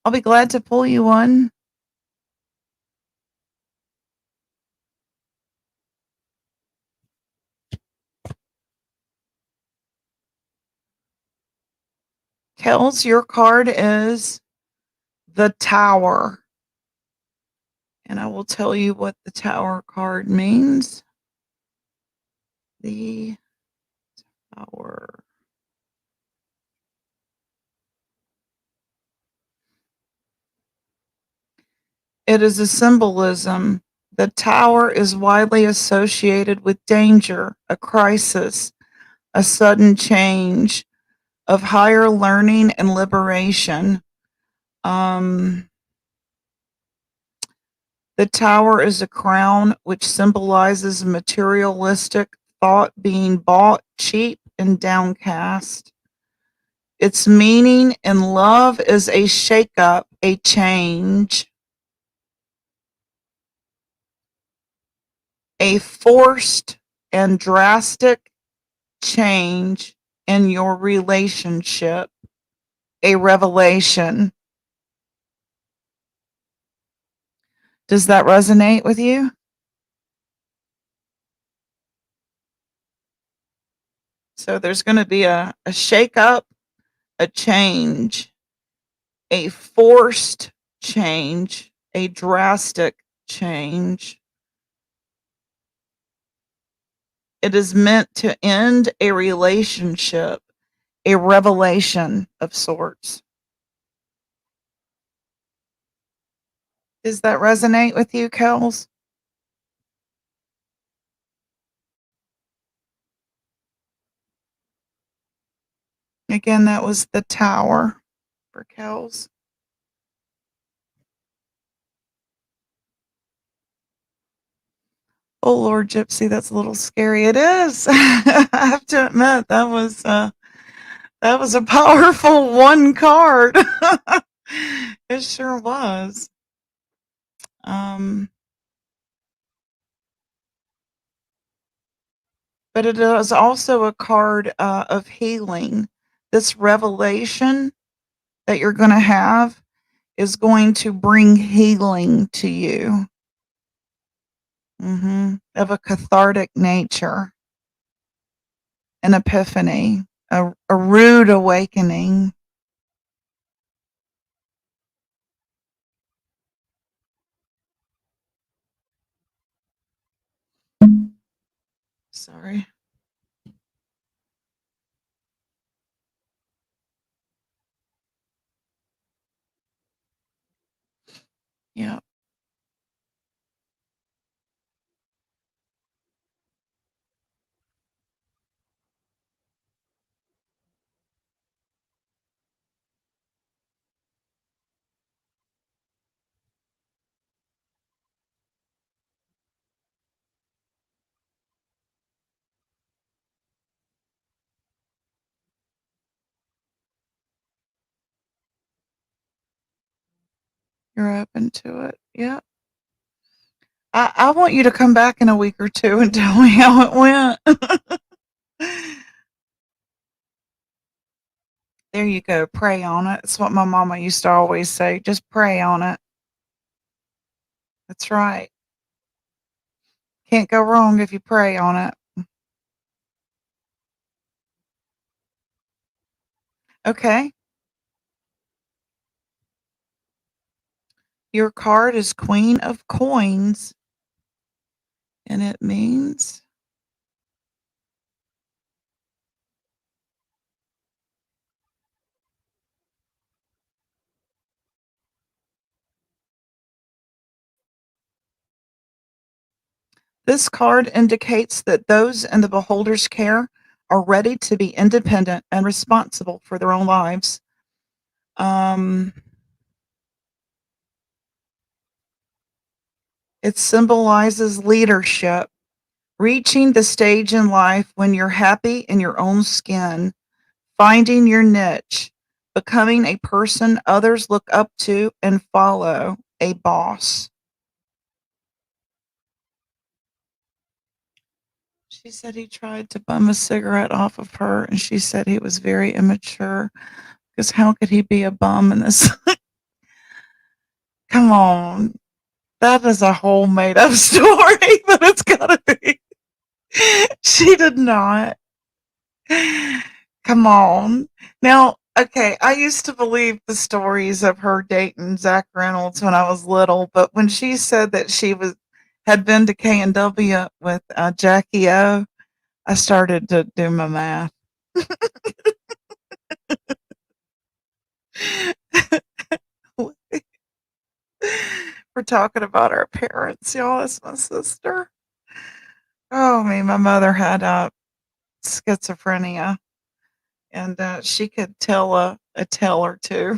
I'll be glad to pull you one. Kels, your card is the Tower. And I will tell you what the Tower card means. The Tower. It is a symbolism. The Tower is widely associated with danger, a crisis, a sudden change, of higher learning and liberation. The Tower is a crown which symbolizes materialistic thought being bought cheap and downcast. Its meaning in love is a shakeup, a change, a forced and drastic change in your relationship, a revelation. Does that resonate with you? So there's going to be a shakeup, a change, a forced change, a drastic change. It is meant to end a relationship, a revelation of sorts. Does that resonate with you, Kels? Again, that was the Tower for Kels. Oh Lord, Gypsy, that's a little scary. It is. I have to admit that was a powerful one card. It sure was. But it is also a card of healing. This revelation that you're going to have is going to bring healing to you, of a cathartic nature, an epiphany, a rude awakening. Sorry. Yeah. You're open to it. Yeah. I want you to come back in a week or two and tell me how it went. There you go. Pray on it. It's what my mama used to always say. Just pray on it. That's right. Can't go wrong if you pray on it. Okay. Your card is Queen of Coins, and it means this card indicates that those in the beholder's care are ready to be independent and responsible for their own lives. It symbolizes leadership, reaching the stage in life when you're happy in your own skin, finding your niche, becoming a person others look up to and follow, a boss. She said he tried to bum a cigarette off of her, and she said he was very immature because how could he be a bum in this? Come on. That is a whole made up story, but it's gotta be. She did not. Come on. Now, okay, I used to believe the stories of her dating Zach Reynolds when I was little, but when she said that she had been to K&W with Jackie O, I started to do my math. We're talking about our parents, y'all. That's my sister. Oh, my mother had schizophrenia, and she could tell a tale or two.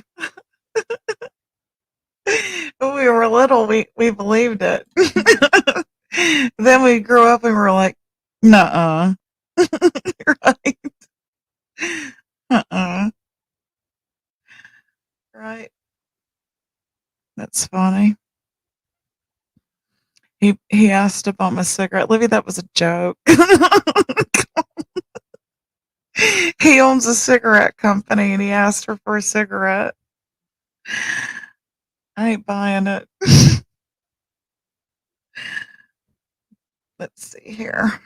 When we were little, we believed it. Then we grew up and we were like, nuh-uh. Right? Uh-uh. Right. That's funny. He asked to bum a cigarette. Livy, that was a joke. He owns a cigarette company and he asked her for a cigarette. I ain't buying it. Let's see here.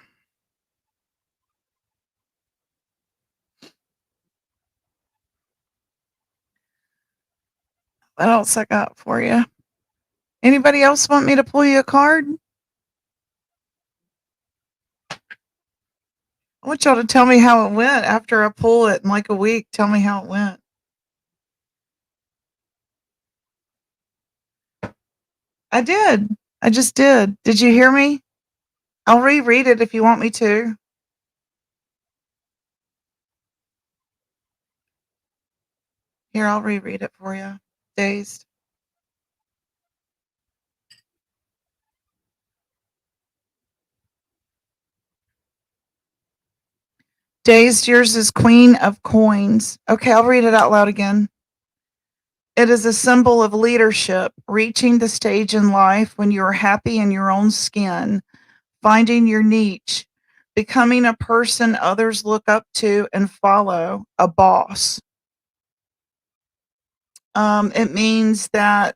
What else I got for you? Anybody else want me to pull you a card? I want y'all to tell me how it went after I pull it in like a week. Tell me how it went. I did. I just did. Did you hear me? I'll reread it if you want me to. Here, I'll reread it for you. Dazed. Dazed, yours is Queen of Coins. Okay, I'll read it out loud again. It is a symbol of leadership, reaching the stage in life when you are happy in your own skin, finding your niche, becoming a person others look up to and follow, a boss. It means that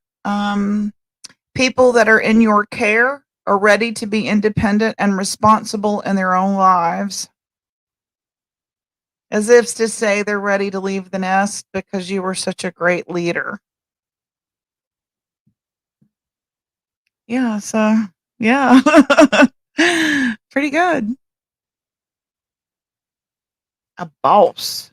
people that are in your care are ready to be independent and responsible in their own lives. As if to say they're ready to leave the nest because you were such a great leader. Yeah, so, yeah. Pretty good. A boss.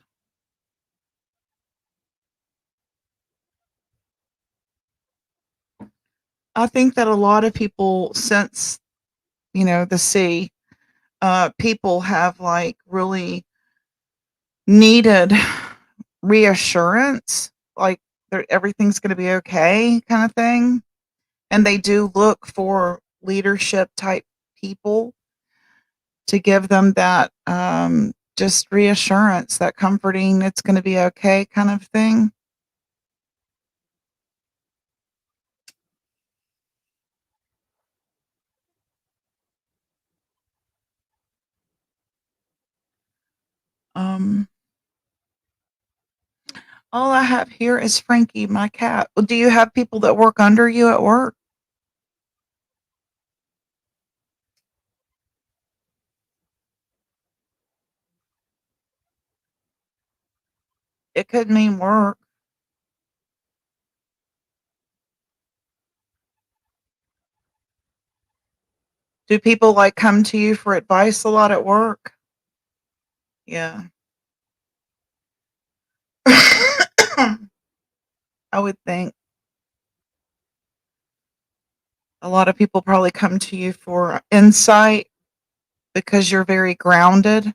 I think that a lot of people since, the sea, people have like really needed reassurance, like everything's going to be okay kind of thing. And they do look for leadership type people to give them that just reassurance, that comforting, it's going to be okay kind of thing. Um, all I have here is Frankie, my cat. Well, do you have people that work under you at work? It could mean work. Do people like come to you for advice a lot at work? Yeah. I would think a lot of people probably come to you for insight because you're very grounded.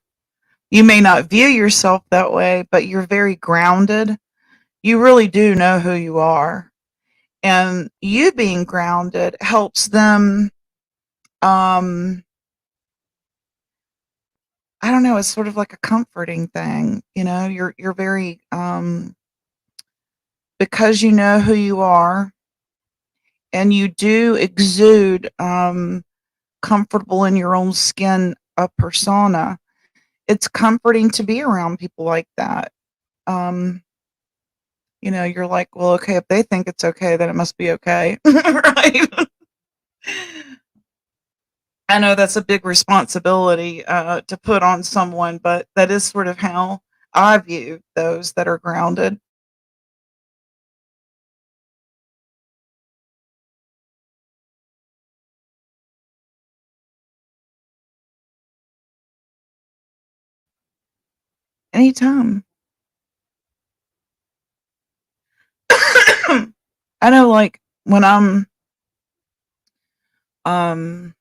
You may not view yourself that way, but you're very grounded. You really do know who you are. And you being grounded helps them. I don't know, it's sort of like a comforting thing. You're very because you know who you are and you do exude comfortable in your own skin a persona. It's comforting to be around people like that. Um, you're like, well, okay, if they think it's okay, then it must be okay. Right? I know that's a big responsibility to put on someone, but that is sort of how I view those that are grounded. Anytime. I know, like when I'm um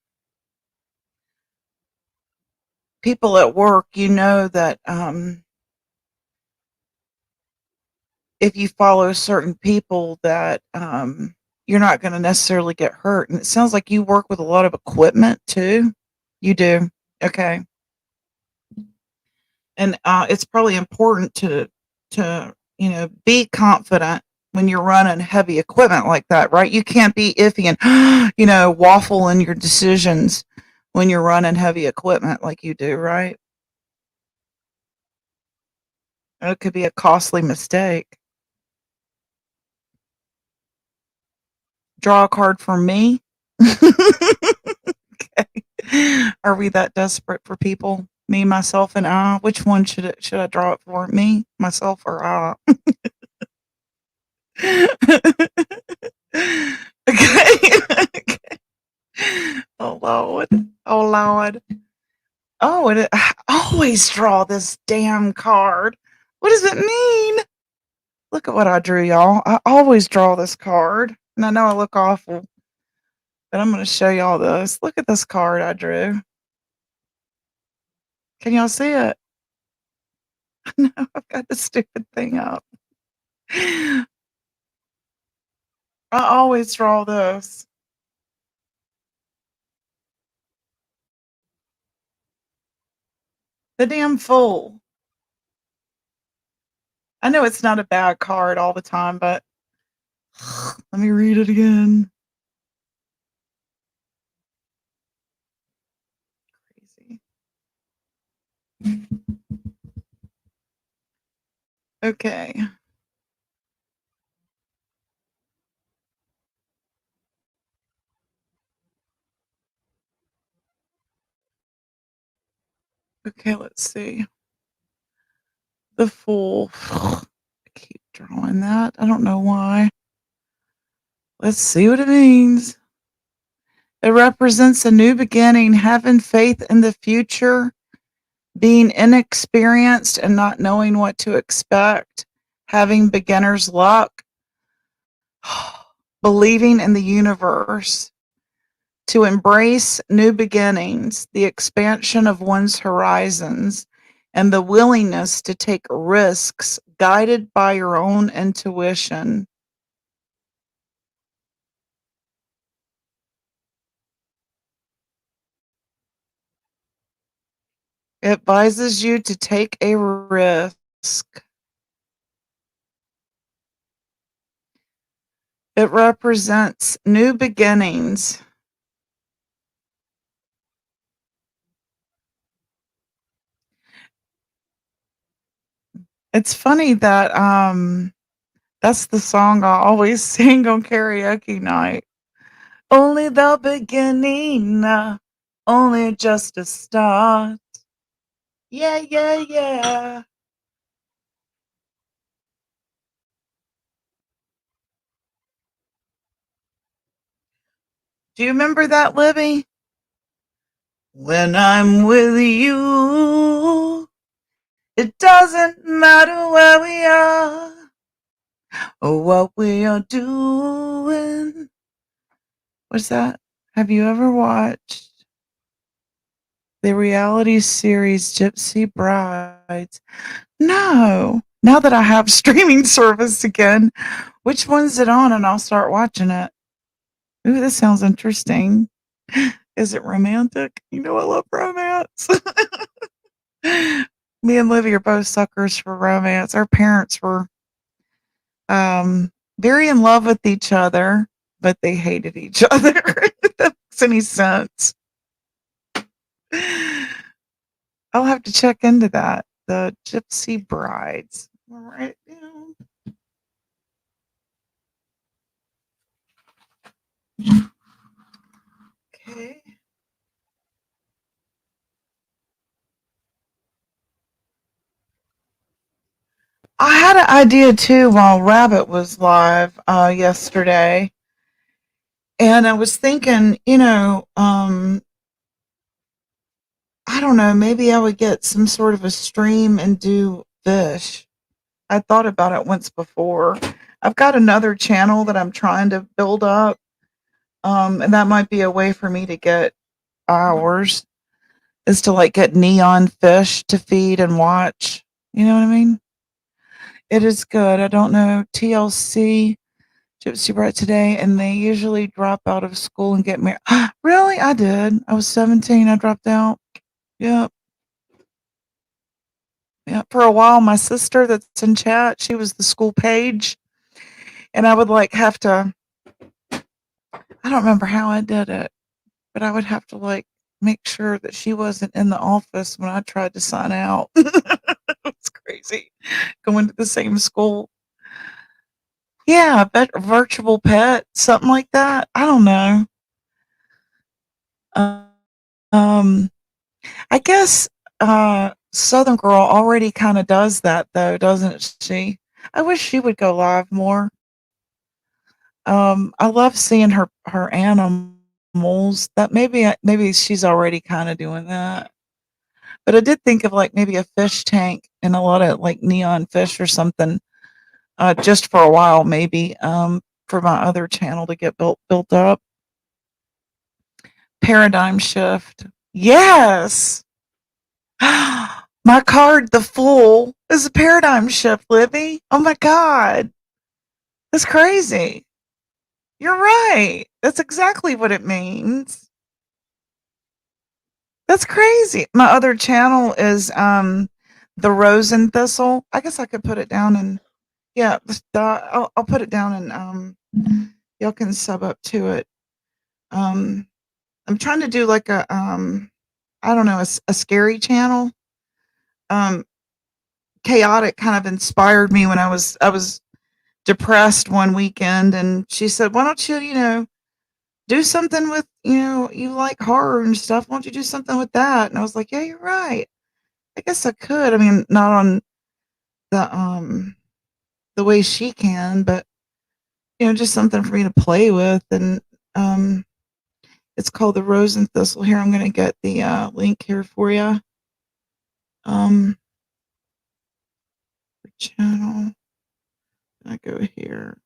people at work, you know that if you follow certain people that you're not going to necessarily get hurt. And it sounds like you work with a lot of equipment too. You do. Okay. And it's probably important to be confident when you're running heavy equipment like that, right? You can't be iffy and waffle in your decisions when you're running heavy equipment like you do, right? It could be a costly mistake. Draw a card for me. Okay. Are we that desperate for people? Me, myself, and I. Which one should I draw it for? Me, myself, or I? Okay. Okay. Oh Lord. Oh Lord. Oh, I always draw this damn card. What does it mean? Look at what I drew, y'all. I always draw this card. And I know I look awful, but I'm going to show y'all this. Look at this card I drew. Can y'all see it? No, I've got the stupid thing up. I always draw this. The damn fool. I know it's not a bad card all the time, but let me read it again. Crazy. Okay. Okay, let's see. The Fool. I keep drawing that. I don't know why. Let's see what it means. It represents a new beginning, having faith in the future, being inexperienced and not knowing what to expect, having beginner's luck, believing in the universe, to embrace new beginnings, the expansion of one's horizons, and the willingness to take risks guided by your own intuition. It advises you to take a risk. It represents new beginnings. It's funny that that's the song I always sing on karaoke night. Only the beginning, only just a start. Yeah, yeah, yeah. Do you remember that, Libby? When I'm with you, it doesn't matter where we are or what we are doing. What's that? Have you ever watched the reality series Gypsy Brides? No. Now that I have streaming service again, which one's it on? And I'll start watching it. Ooh, this sounds interesting. Is it romantic? You know, I love romance. Me and Livy are both suckers for romance. Our parents were very in love with each other, but they hated each other. If that makes any sense. I'll have to check into that. The Gypsy Brides. All right. Okay. I had an idea too while Rabbit was live yesterday. And I was thinking, I don't know, maybe I would get some sort of a stream and do fish. I thought about it once before. I've got another channel that I'm trying to build up. And that might be a way for me to get hours, is to like get neon fish to feed and watch. You know what I mean? It is good. I don't know. TLC, Gypsy Bride today, and they usually drop out of school and get married. Really? I did. I was 17. I dropped out. Yep. Yeah. For a while, my sister that's in chat, she was the school page. And I would like have to, I don't remember how I did it, but I would have to like make sure that she wasn't in the office when I tried to sign out. It's crazy. Going to the same school. Yeah, but virtual pet, something like that. I don't know. Um, I guess Southern Girl already kind of does that though, doesn't she? I wish she would go live more. I love seeing her animals. That maybe she's already kind of doing that. But I did think of like maybe a fish tank and a lot of like neon fish or something, just for a while, maybe, for my other channel to get built up. Paradigm shift. Yes. My card, the Fool, is a paradigm shift, Libby. Oh my God. That's crazy. You're right. That's exactly what it means. That's crazy. My other channel is the Rose and Thistle. I guess I could put it down and yeah, I'll put it down and y'all can sub up to it. I'm trying to do like a I don't know, a scary channel. Chaotic kind of inspired me when I was depressed one weekend, and she said, "Why don't you, do something with, you like horror and stuff. Why don't you do something with that?" And I was like, "Yeah, you're right. I guess I could. I mean, not on the way she can, but just something for me to play with." And it's called the Rose and Thistle. Here, I'm gonna get the link here for you. Channel. I go here.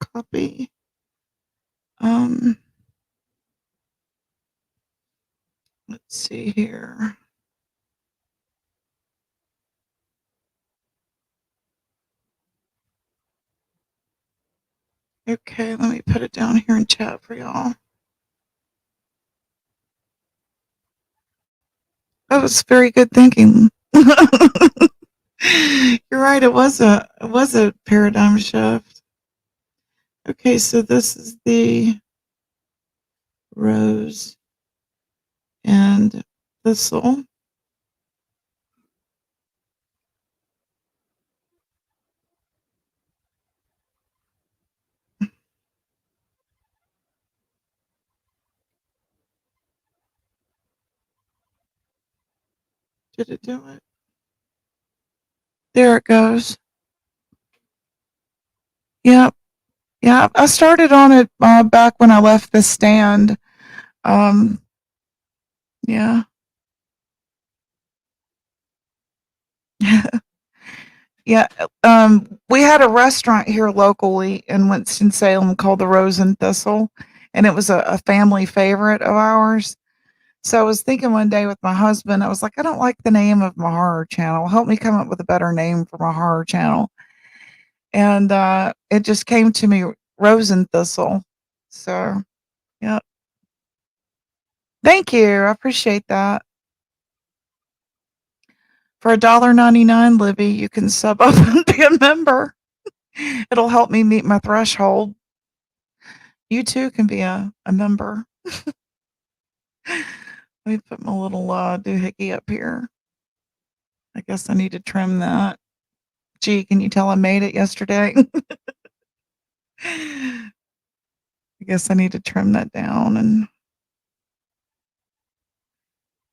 Copy. Let's see here. Okay, let me put it down here in chat for y'all. That was very good thinking. You're right. It was a paradigm shift. Okay, so this is the Rose and Thistle. Did it do it? There it goes. Yep. Yeah, I started on it back when I left the stand. Um, yeah. Yeah. We had a restaurant here locally in Winston-Salem called the Rose and Thistle, and it was a family favorite of ours. So I was thinking one day with my husband, I was like, I don't like the name of my horror channel. Help me come up with a better name for my horror channel. And it just came to me, Rose and Thistle. So, yeah. Thank you. I appreciate that. For $1.99, Libby, you can sub up and be a member. It'll help me meet my threshold. You too can be a member. Let me put my little doohickey up here. I guess I need to trim that. Gee, can you tell I made it yesterday? I guess I need to trim that down. And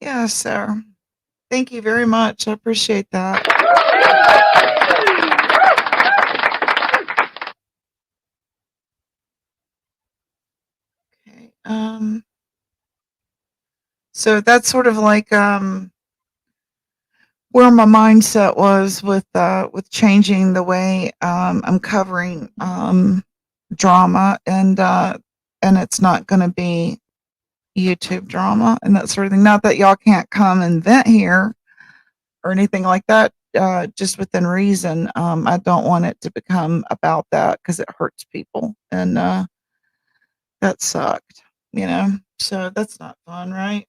yeah, so thank you very much. I appreciate that. Okay. So that's sort of like where my mindset was with changing the way I'm covering drama, and it's not going to be YouTube drama and that sort of thing. Not that y'all can't come and vent here or anything like that, just within reason. I don't want it to become about that because it hurts people, and that sucked, you know. So that's not fun, right?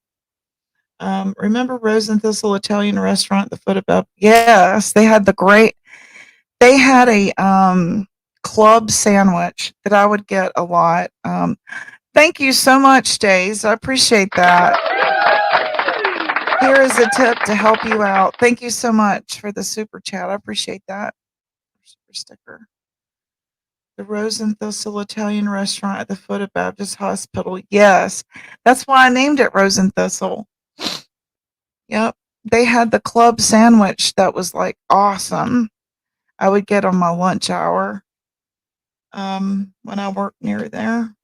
Remember Rose and Thistle Italian restaurant, the foot above? Yes, they had they had a club sandwich that I would get a lot. Thank you so much, Days. I appreciate that. Here is a tip to help you out. Thank you so much for the super chat. I appreciate that. Super sticker. The Rose and Thistle Italian restaurant at the foot of Baptist Hospital. Yes, that's why I named it Rose and Thistle. Yep. They had the club sandwich that was like awesome. I would get on my lunch hour when I worked near there.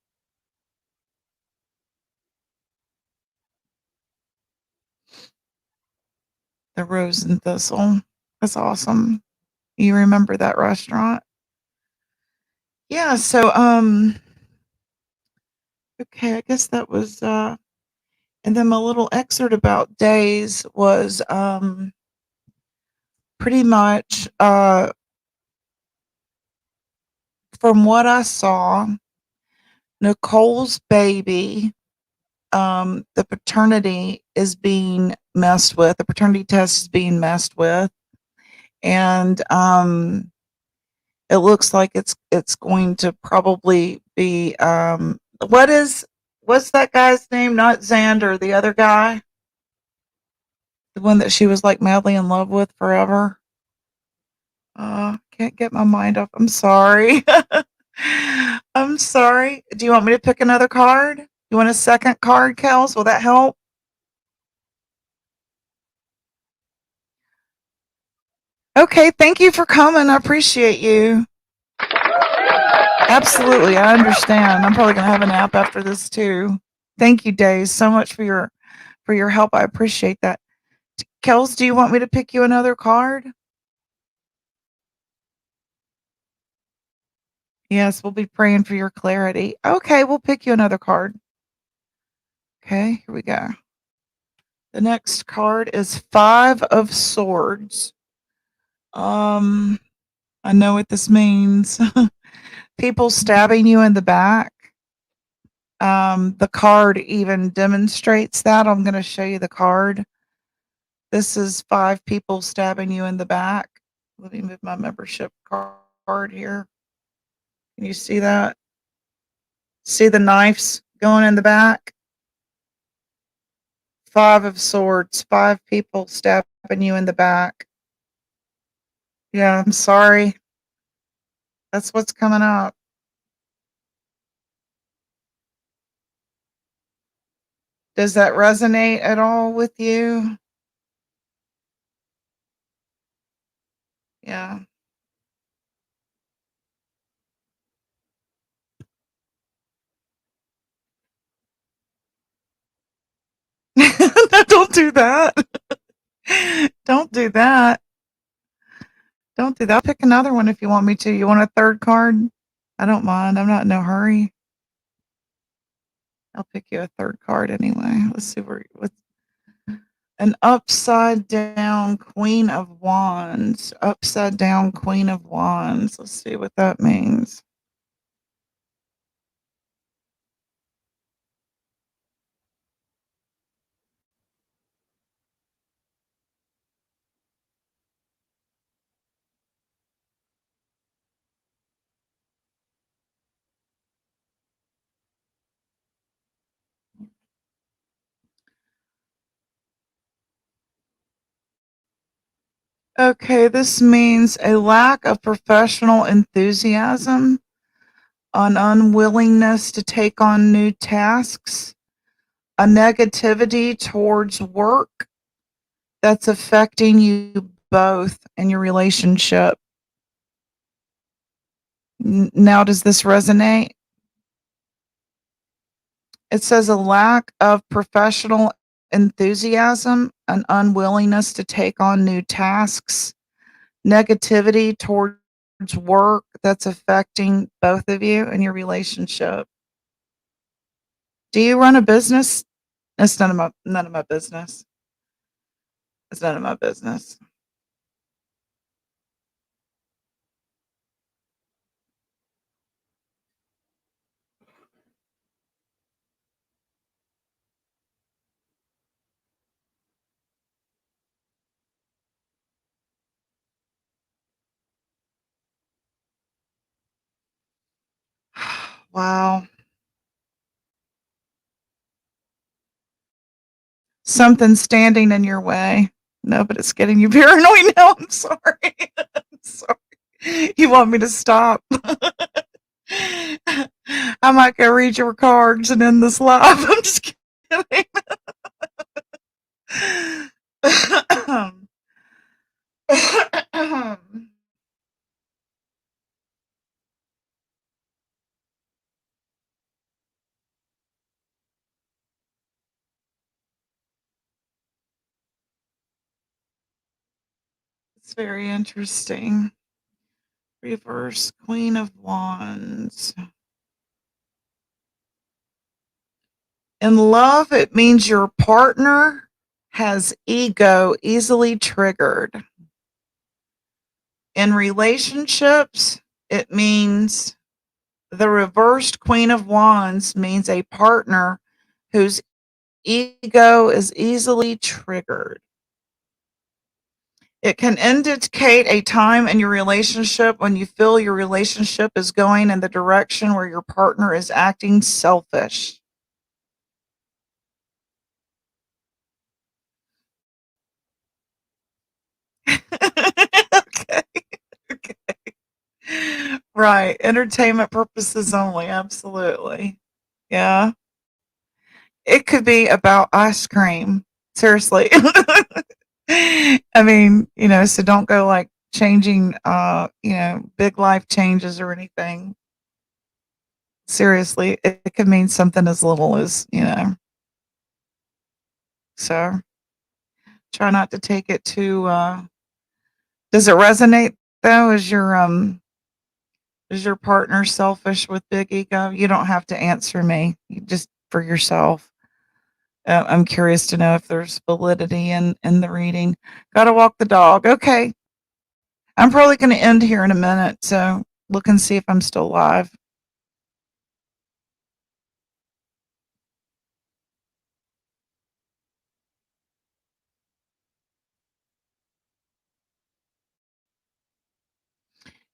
The Rose and Thistle. That's awesome. You remember that restaurant? Yeah, so okay, I guess that was and then my little excerpt about Days was pretty much from what I saw, Nicole's baby, the paternity is being messed with. The paternity test is being messed with, and it looks like it's going to probably be what's that guy's name? Not Xander, the other guy, the one that she was like madly in love with forever. Can't get my mind off. I'm sorry. I'm sorry. Do you want me to pick another card? You want a second card, Kels? Will that help? Okay, thank you for coming. I appreciate you. Absolutely, I understand. I'm probably gonna have a nap after this too. Thank you, Days, so much for your help. I appreciate that. Kels, do you want me to pick you another card? Yes, we'll be praying for your clarity. Okay, we'll pick you another card. Okay, here we go. The next card is Five of Swords. I know what this means. People stabbing you in the back. The card even demonstrates that. I'm going to show you the card. This is 5 people stabbing you in the back. Let me move my membership card here. Can you see that? See the knives going in the back? 5 of Swords. 5 people stabbing you in the back. Yeah, I'm sorry. That's what's coming up. Does that resonate at all with you? Yeah. No, don't do that. Don't do that. Don't do that. I'll pick another one if you want me to. You want a third card? I don't mind. I'm not in no hurry. I'll pick you a third card anyway. Let's see what's an upside down Queen of Wands. Upside down Queen of Wands. Let's see what that means. Okay, this means a lack of professional enthusiasm, an unwillingness to take on new tasks, a negativity towards work that's affecting you both in your relationship. Now, does this resonate? It says a lack of professional enthusiasm, an unwillingness to take on new tasks, negativity towards work that's affecting both of you in your relationship. Do you run a business? It's none of my business. It's none of my business. Wow. Something's standing in your way. No, but it's getting you paranoid now. I'm sorry. I'm sorry. You want me to stop? I might go read your cards and end this live. I'm just kidding. It's very interesting. Reverse Queen of Wands. In love, it means your partner has ego easily triggered. In relationships, it means the reversed Queen of Wands means a partner whose ego is easily triggered. It can indicate a time in your relationship when you feel your relationship is going in the direction where your partner is acting selfish. Okay. Okay. Right. Entertainment purposes only. Absolutely. Yeah. It could be about ice cream. Seriously. I mean, so don't go like changing, big life changes or anything. Seriously, it could mean something as little as, so try not to take it too, does it resonate though? Is your partner selfish with big ego? You don't have to answer me. You just for yourself. I'm curious to know if there's validity in the reading. Gotta walk the dog. Okay. I'm probably going to end here in a minute, so look and see if I'm still live.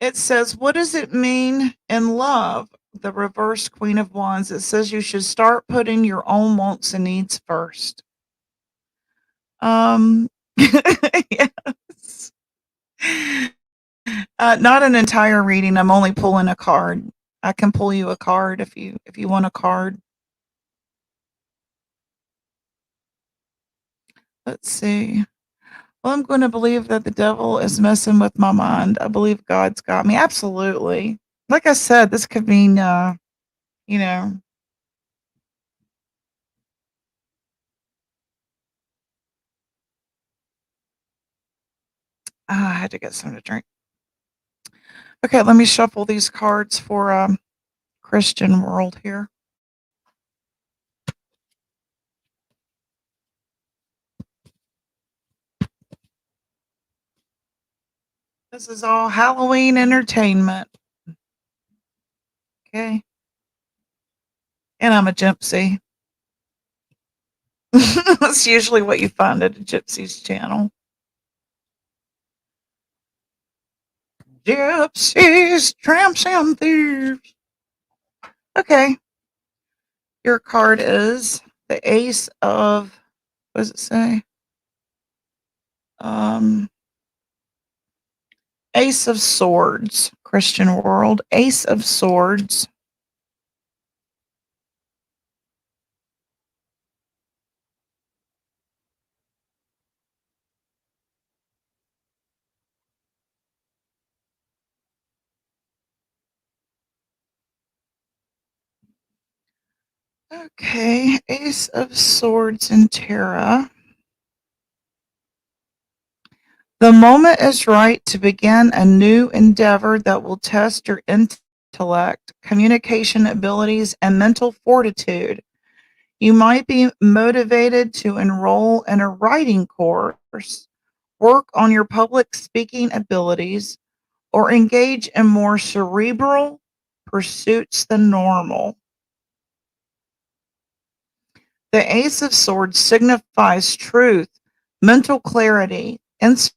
It says, what does it mean in love? The reverse Queen of Wands. It says you should start putting your own wants and needs first. Yes. Not an entire reading. I'm only pulling a card. I can pull you a card if you want a card. Let's see. Well, I'm going to believe that the devil is messing with my mind. I believe God's got me. Absolutely. Like I said, this could mean, you know, I had to get something to drink. Okay, let me shuffle these cards for Christian world here. This is all Halloween entertainment. Okay. And I'm a gypsy. That's usually what you find at a gypsy's channel. Gypsies, tramps, and thieves. Okay. Your card is the Ace of, what does it say? Ace of Swords, Christian world. Ace of Swords. Okay, Ace of Swords and Terra. The moment is right to begin a new endeavor that will test your intellect, communication abilities, and mental fortitude. You might be motivated to enroll in a writing course, work on your public speaking abilities, or engage in more cerebral pursuits than normal. The Ace of Swords signifies truth, mental clarity, inspiration,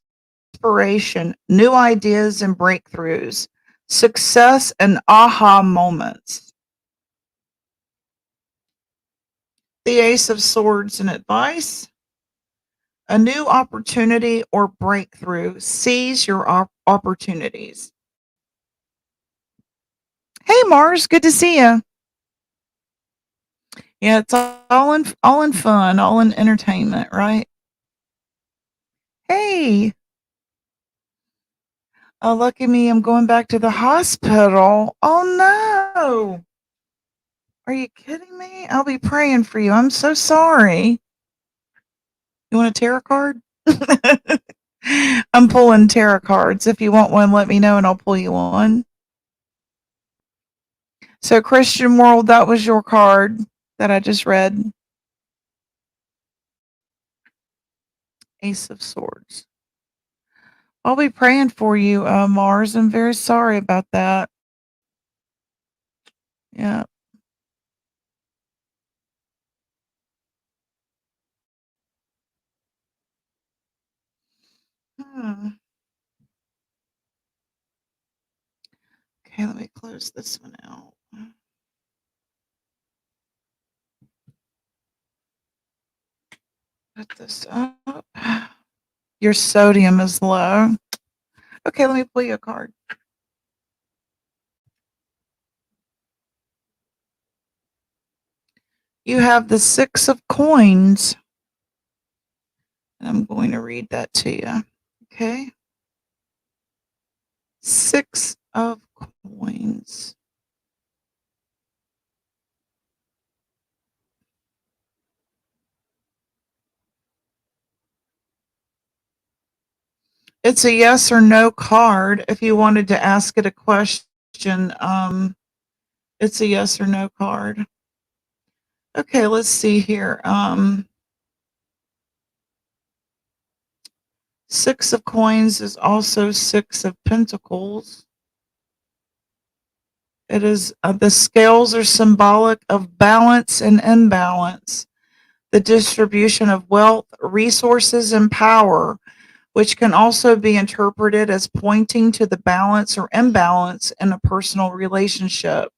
new ideas and breakthroughs, success, and aha moments. The Ace of Swords and advice. A new opportunity or breakthrough. Seize your opportunities. Hey Mars, good to see you. Yeah, it's all in fun, all in entertainment, right? Hey. Oh, lucky me, I'm going back to the hospital. Oh no. Are you kidding me? I'll be praying for you. I'm so sorry. You want a tarot card? I'm pulling tarot cards. If you want one, let me know and I'll pull you one. So, Christian World, that was your card that I just read. Ace of Swords. I'll be praying for you, Mars. I'm very sorry about that. Yeah. Okay, let me close this one out. Put this up. Your sodium is low. Okay, let me pull you a card. You have the Six of Coins. And I'm going to read that to you. Okay. Six of Coins. It's a yes or no card. If you wanted to ask it a question, it's a yes or no card. Okay, let's see here. Six of Coins is also Six of Pentacles. It is the scales are symbolic of balance and imbalance, the distribution of wealth, resources, and power, which can also be interpreted as pointing to the balance or imbalance in a personal relationship.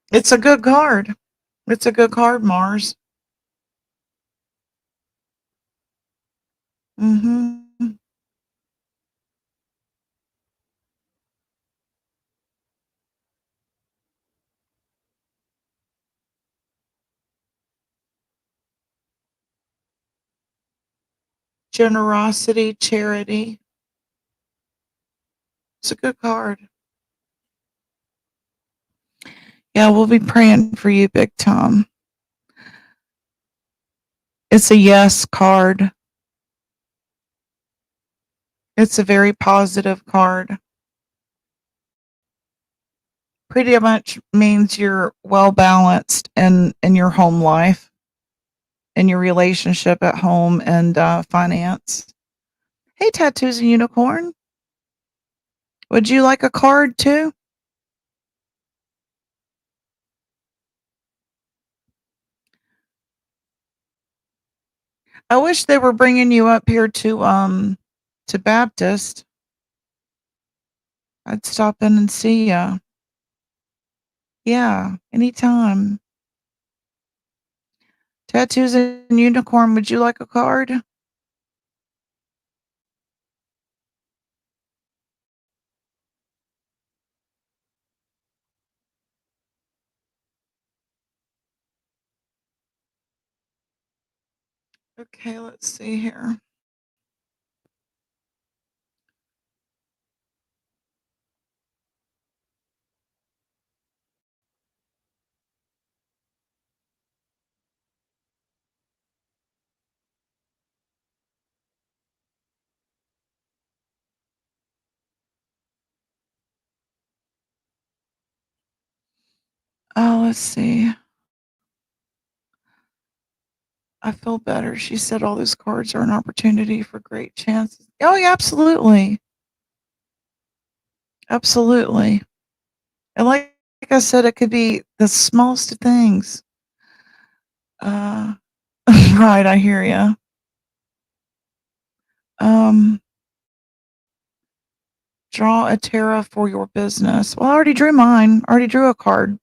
It's a good card. It's a good card, Mars. Generosity, charity. It's a good card. Yeah, we'll be praying for you, Big Tom. It's a yes card. It's a very positive card. Pretty much means you're well balanced in your home life, in your relationship at home, and finance. Hey, Tattoos and Unicorn. Would you like a card too? I wish they were bringing you up here to Baptist. I'd stop in and see ya. Yeah, anytime. Tattoos and Unicorn, would you like a card? Okay, let's see here. Oh, let's see. I feel better. She said all those cards are an opportunity for great chances. Oh, yeah, absolutely. Absolutely. And like I said, it could be the smallest of things. Right, I hear you. Draw a tarot for your business. Well, I already drew mine. I already drew a card.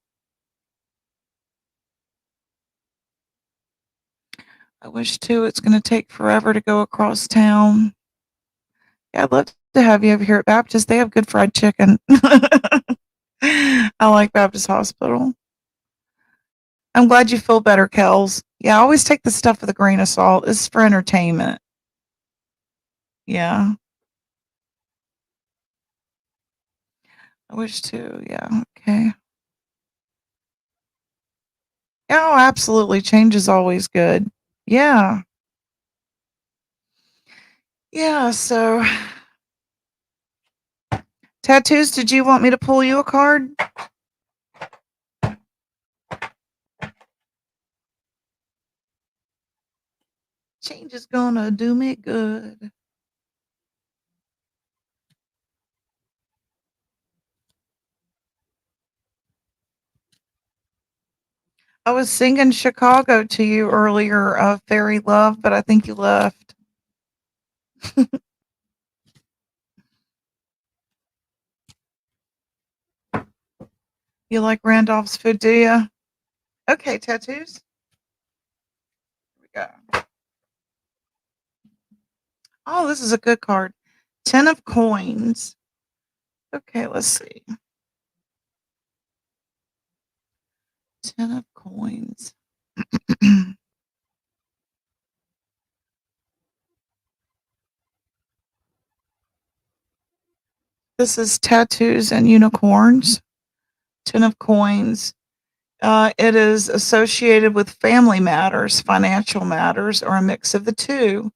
I wish too it's going to take forever to go across town. Yeah, I'd love to have you over here at Baptist. They have good fried chicken. I like Baptist Hospital. I'm glad you feel better, Kels. Yeah, I always take the stuff with a grain of salt. It's for entertainment. Yeah. I wish too. Yeah. Okay. Oh, absolutely. Change is always good. Yeah. Yeah. So, Tattoos, did you want me to pull you a card? Change is gonna do me good. I was singing Chicago to you earlier, Fairy Love, but I think you left. You like Randolph's food, do you? Okay, Tattoos. Here we go. Oh, this is a good card. 10 of coins. Okay, let's see. 10 of coins. This is Tattoos and Unicorns. 10 of coins. It is associated with family matters, financial matters, or a mix of the two.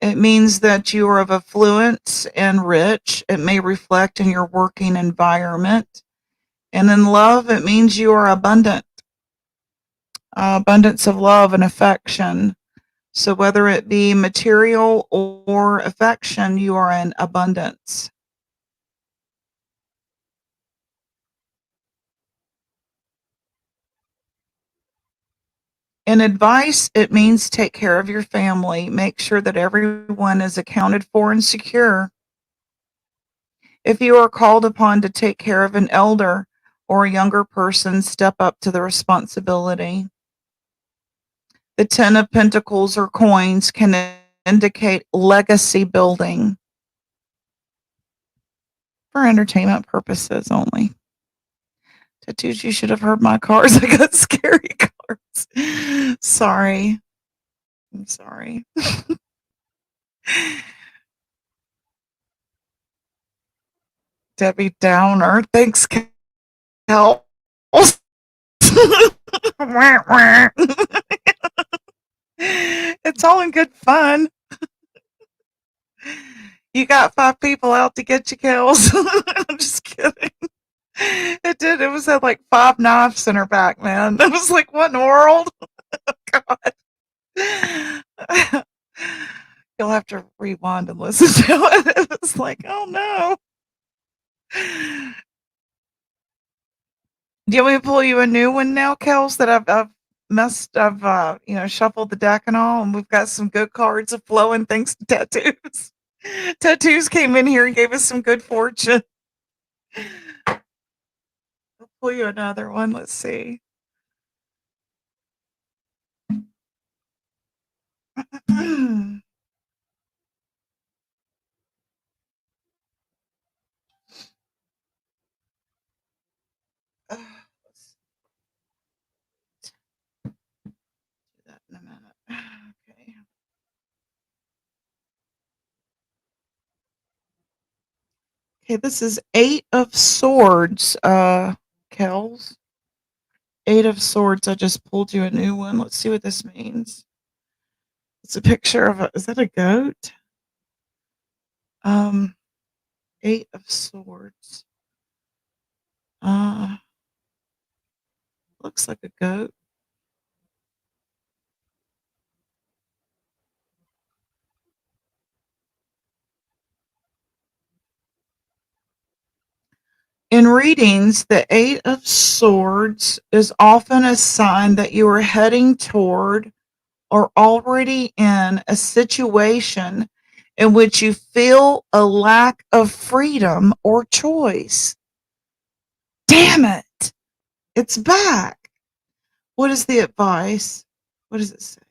It means that you are of affluence and rich. It may reflect in your working environment. And in love, it means you are abundant. Abundance of love and affection. So whether it be material or affection, you are in abundance. In advice, it means take care of your family. Make sure that everyone is accounted for and secure. If you are called upon to take care of an elder or a younger person, step up to the responsibility. The 10 of Pentacles or coins can indicate legacy building for entertainment purposes only. Tattoos, you should have heard my cards. I got scary cards. swords. Sorry. I'm sorry. Debbie Downer. Thanks, Cal. It's all in good fun. You got 5 people out to get you, Kels. I'm just kidding. It did. It was had like 5 knives in her back, man. I was like, what in the world? God. You'll have to rewind and listen to it. It was like, oh no. Do you want me to pull you a new one now, Kels, that I've shuffled the deck and all, and we've got some good cards of flowing thanks to tattoos. Tattoos came in here and gave us some good fortune. I'll pull you another one. Let's see. Let's do that in a minute. Okay. Okay, this is 8 of Swords, Kels. 8 of Swords. I just pulled you a new one. Let's see what this means. It's a picture of is that a goat? 8 of Swords. Looks like a goat. In readings, the 8 of Swords is often a sign that you are heading toward or already in a situation in which you feel a lack of freedom or choice. Damn it! It's back. What is the advice? What does it say?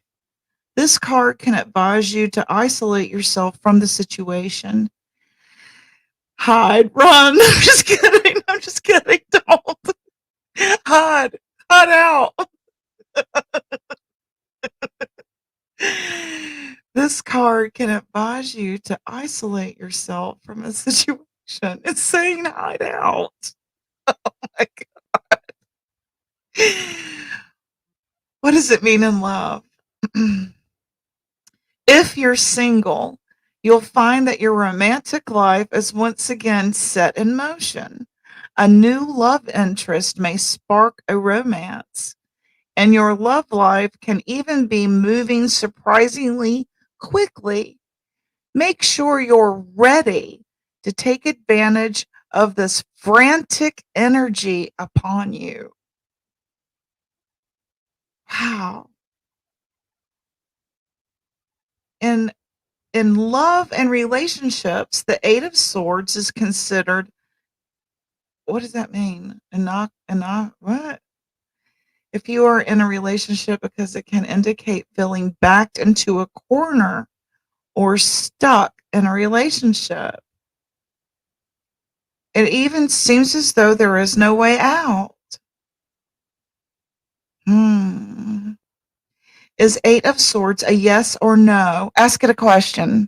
This card can advise you to isolate yourself from the situation. Hide, run. I'm just kidding. I'm just kidding. Don't. Hide. Hide out. This card can advise you to isolate yourself from a situation. It's saying hide out. Oh my God. What does it mean in love? If you're single, you'll find that your romantic life is once again set in motion. A new love interest may spark a romance, and your love life can even be moving surprisingly quickly. Make sure you're ready to take advantage of this frantic energy upon you. Wow. In love and relationships, the 8 of Swords is considered, what does that mean? What? If you are in a relationship, because it can indicate feeling backed into a corner or stuck in a relationship. It even seems as though there is no way out. Is 8 of Swords a yes or no? Ask it a question.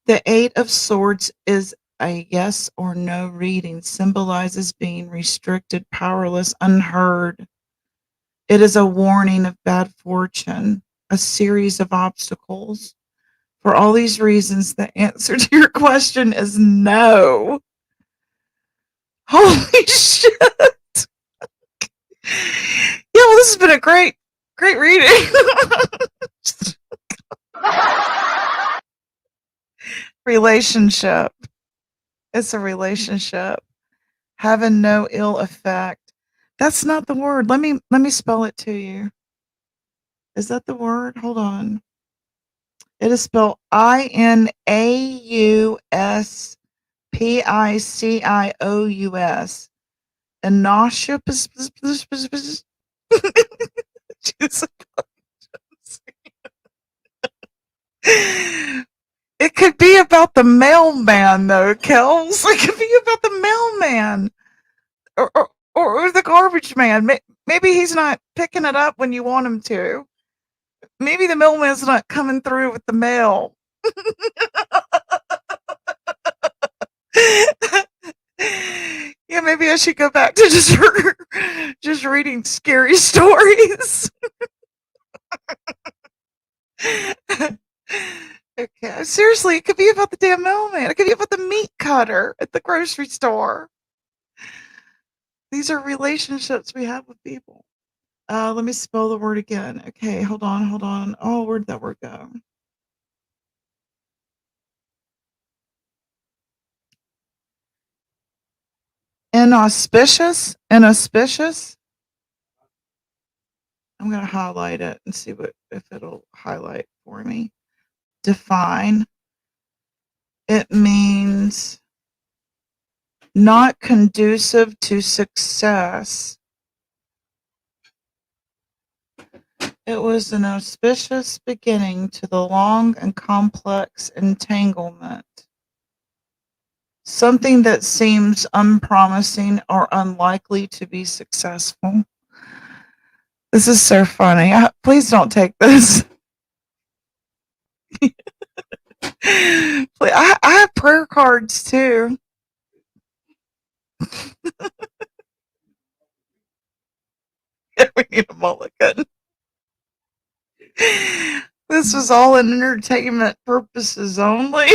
The 8 of Swords is a yes or no reading, symbolizes being restricted, powerless, unheard. It is a warning of bad fortune, a series of obstacles. For all these reasons, the answer to your question is no. Holy shit. Yeah, well, this has been a great reading. Relationship. It's a relationship. Having no ill effect. That's not the word. Let me spell it to you. Is that the word? Hold on. It is spelled INAUSPICIOUS. Inaushious. It could be about the mailman, though, Kels. It could be about the mailman. or the garbage man. Maybe he's not picking it up when you want him to. Maybe the mailman's not coming through with the mail. Yeah, maybe I should go back to just reading scary stories. Okay, seriously, it could be about the damn mailman. It could be about the meat cutter at the grocery store. These are relationships we have with people. Let me spell the word again. Okay, hold on. Oh, where'd that word go? Inauspicious. Inauspicious. I'm gonna highlight it and see if it'll highlight for me. Define. It means not conducive to success. It was an auspicious beginning to the long and complex entanglement. Something that seems unpromising or unlikely to be successful. This is so funny. Please don't take this. I have prayer cards too. We need a mulligan. This was all in entertainment purposes only.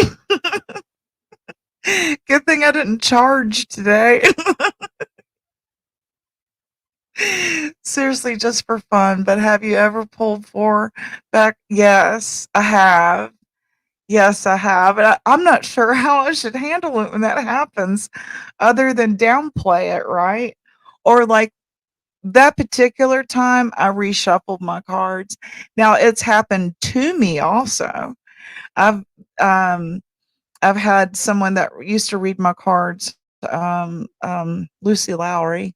Good thing I didn't charge today. Seriously, just for fun. But have you ever pulled for back? Yes, I have. Yes, I have. And I'm not sure how I should handle it when that happens, other than downplay it, right? Or like that particular time, I reshuffled my cards. Now it's happened to me also. I've had someone that used to read my cards, Lucy Lowry,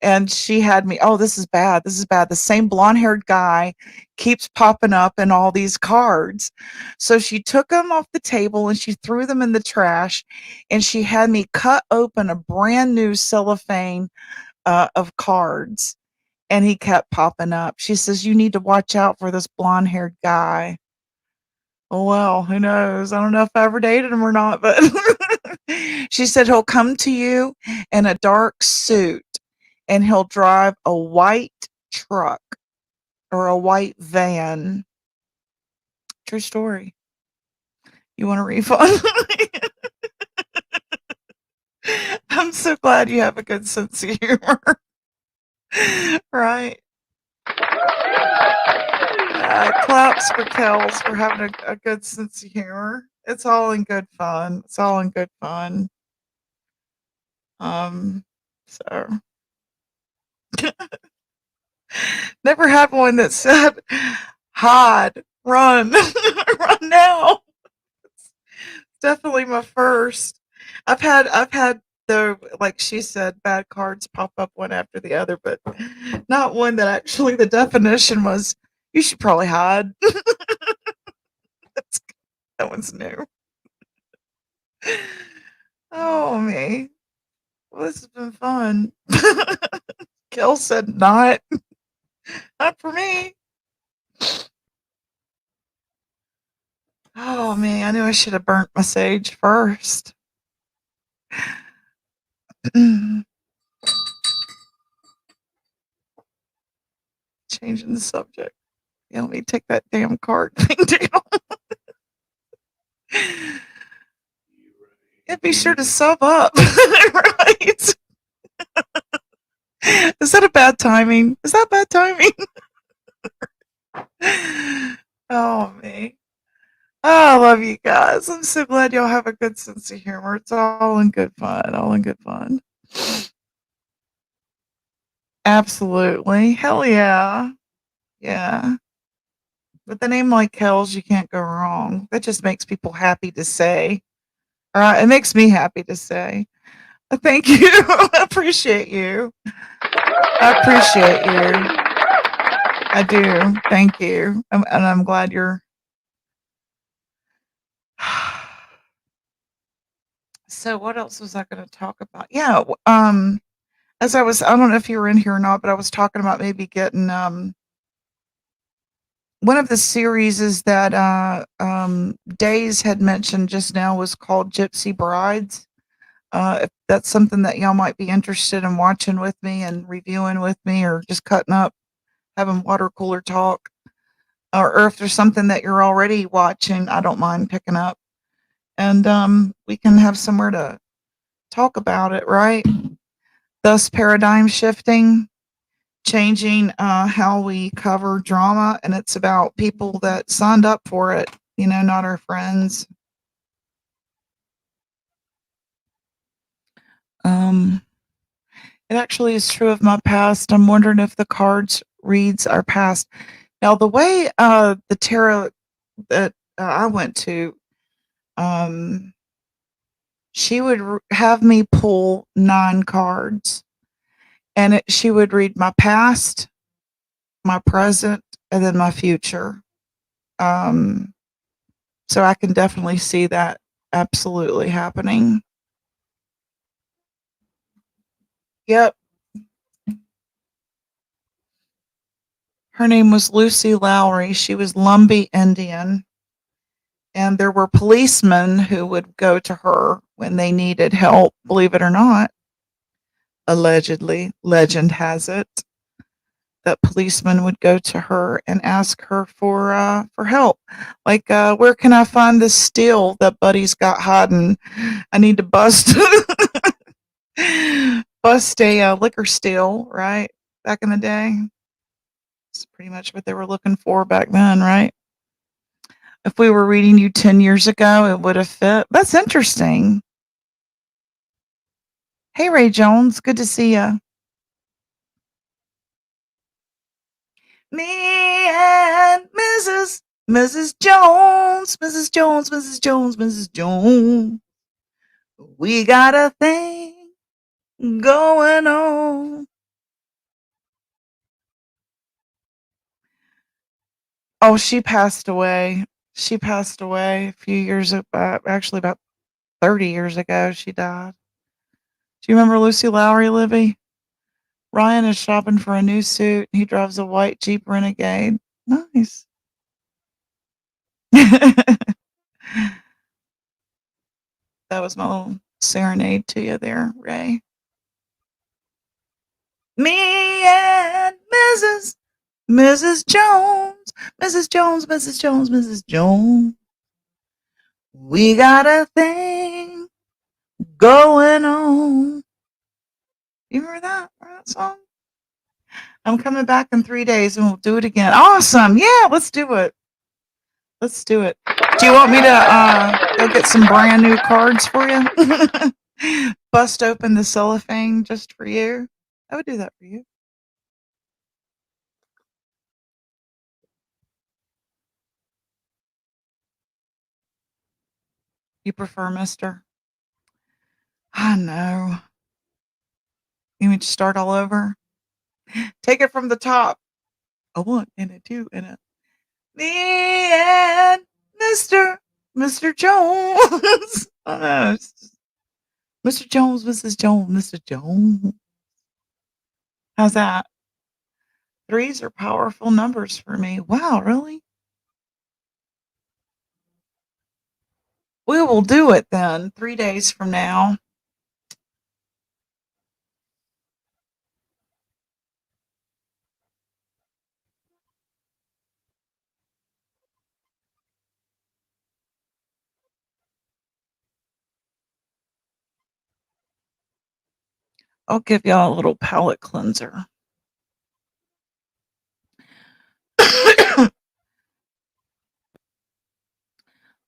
and she had me, oh, this is bad. This is bad. The same blonde haired guy keeps popping up in all these cards. So she took them off the table and she threw them in the trash, and she had me cut open a brand new cellophane of cards, and he kept popping up. She says, you need to watch out for this blonde haired guy. Oh, well, who knows? I don't know if I ever dated him or not, but she said he'll come to you in a dark suit and he'll drive a white truck or a white van. True story. You want a refund? I'm so glad you have a good sense of humor. Right? Claps for Kels for having a good sense of humor. It's all in good fun. It's all in good fun. So never had one that said, hide, run, run now. It's definitely my first. I've had the, like she said, bad cards pop up one after the other, but not one that actually the definition was, you should probably hide. That one's new. Oh, me. Well, this has been fun. Kel said not. Not for me. Oh, man. I knew I should have burnt my sage first. Changing the subject. Yeah, let me take that damn card thing down. Yeah, be sure to sub up. Right? Is that a bad timing? Is that bad timing? Oh, me. Oh, I love you guys. I'm so glad y'all have a good sense of humor. It's all in good fun. All in good fun. Absolutely. Hell yeah. Yeah. With a name like Kells, you can't go wrong. That just makes people happy to say. It makes me happy to say. Thank you. I appreciate you. I appreciate you. I do. Thank you. And I'm glad you're. So what else was I going to talk about? Yeah. I don't know if you were in here or not, but I was talking about maybe getting one of the series is that Days had mentioned just now was called Gypsy Brides. If that's something that y'all might be interested in watching with me and reviewing with me, or just cutting up, having water cooler talk, or if there's something that you're already watching, I don't mind picking up, and we can have somewhere to talk about it, right? Thus, paradigm shifting, changing how we cover drama, and it's about people that signed up for it, not our friends. It actually is true of my past. I'm wondering if the cards reads our past. Now, the way the tarot that I went to, she would have me pull 9 cards, and she would read my past, my present, and then my future. So I can definitely see that absolutely happening. Yep. Her name was Lucy Lowry. She was Lumbee Indian. And there were policemen who would go to her when they needed help, believe it or not. Allegedly, legend has it that policemen would go to her and ask her for help. Like, where can I find this steel that Buddy's got hiding? I need to bust bust a liquor steal, right? Back in the day. It's pretty much what they were looking for back then, right? If we were reading you 10 years ago, it would have fit. That's interesting. Hey, Ray Jones, good to see you. Me and Mrs. Jones, Mrs. Jones, Mrs. Jones, Mrs. Jones. We got a thing going on. Oh, she passed away. She passed away a few years ago, actually about 30 years ago, she died. Do you remember Lucy Lowry, Libby? Ryan is shopping for a new suit. He drives a white Jeep Renegade. Nice. That was my little serenade to you there, Ray. Me and Mrs. Jones, Mrs. Jones, Mrs. Jones, Mrs. Jones. We got a thing going on. You remember that song? I'm coming back in 3 days and we'll do it again. Awesome. Yeah, let's do it. Let's do it. Do you want me to go get some brand new cards for you? Bust open the cellophane just for you? I would do that for you. You prefer Mister? I know. You want me to start all over? Take it from the top. A 1 and a 2 and a me and Mr. Jones. Oh, no. Mr. Jones, Mrs. Jones, Mr. Jones. How's that? 3s are powerful numbers for me. Wow, really? We will do it then 3 days from now. I'll give y'all a little palate cleanser.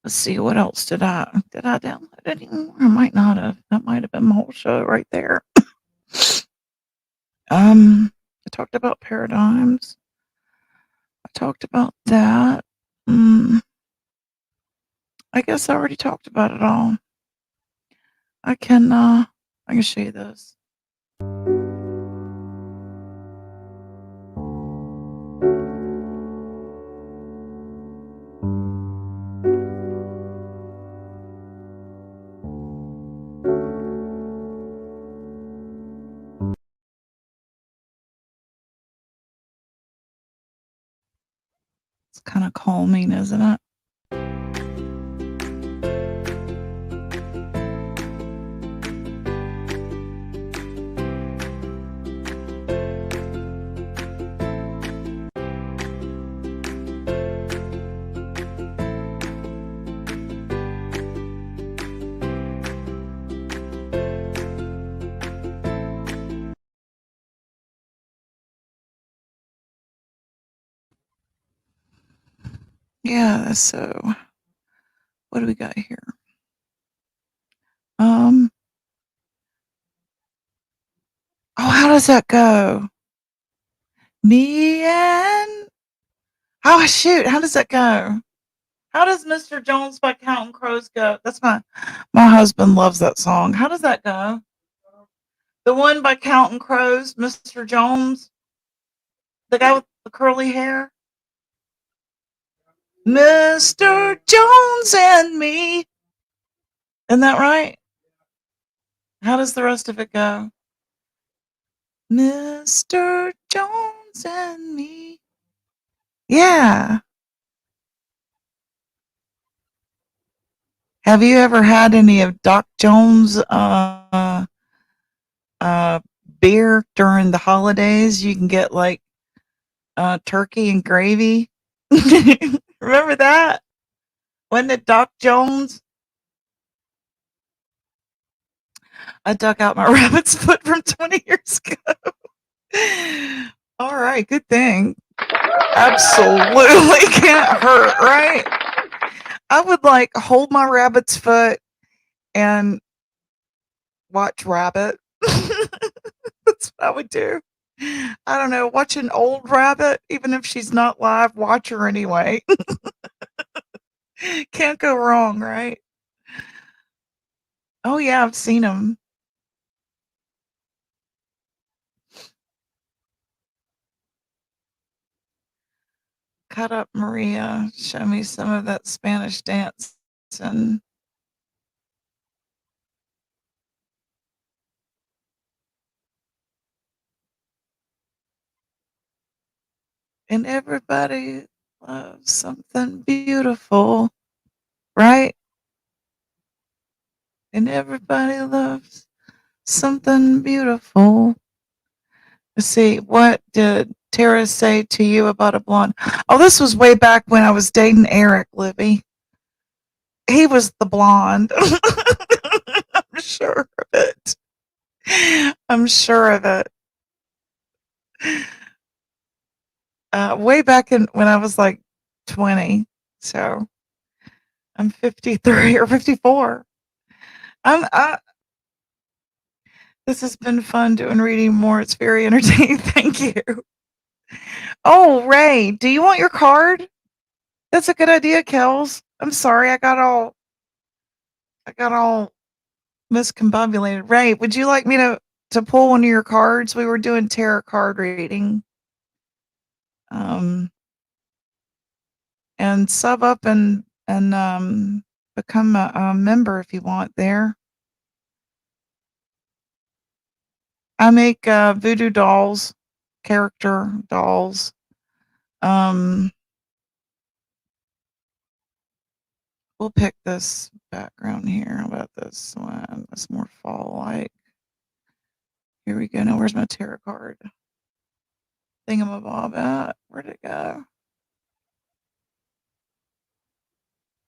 Let's see, what else did I download anymore? I might not have. That might have been my whole show right there. I talked about paradigms. I talked about that. I guess I already talked about it all. I can show you this. It's kind of calming, isn't it? Yeah, so what do we got here? Oh, how does that go? Me and oh shoot, how does that go? How does Mr. Jones by Counting Crows go? That's my husband loves that song. How does that go? The one by Counting Crows, Mr. Jones, the guy with the curly hair. Mr. Jones and me. Isn't that right? How does the rest of it go? Mr. Jones and me. Yeah. Have you ever had any of Doc Jones beer during the holidays? You can get like turkey and gravy. Remember that? Wasn't it Doc Jones? I dug out my rabbit's foot from 20 years ago. All right, good thing. Absolutely can't hurt, right? I would like hold my rabbit's foot and watch Rabbit. That's what I would do. I don't know, watch an old rabbit, even if she's not live, watch her anyway. Can't go wrong, right? Oh yeah, I've seen them. Cut up Maria, show me some of that Spanish dance and everybody loves something beautiful, right? And everybody loves something beautiful. Let's see, what did Tara say to you about a blonde? Oh, this was way back when I was dating Eric, Libby. He was the blonde. I'm sure of it. I'm sure of it. Way back when I was like 20. So I'm 53 or 54. This has been fun doing reading more. It's very entertaining. Thank you. Oh, Ray, do you want your card? That's a good idea, Kels. I'm sorry, I got all miscombobulated. Ray, would you like me to pull one of your cards? We were doing tarot card reading. And sub up and become a member if you want there. I make voodoo dolls, character dolls. We'll pick this background here. How about this one? That's more fall-like. Here we go. Now, where's my tarot card? Thingamabob at? Where'd it go?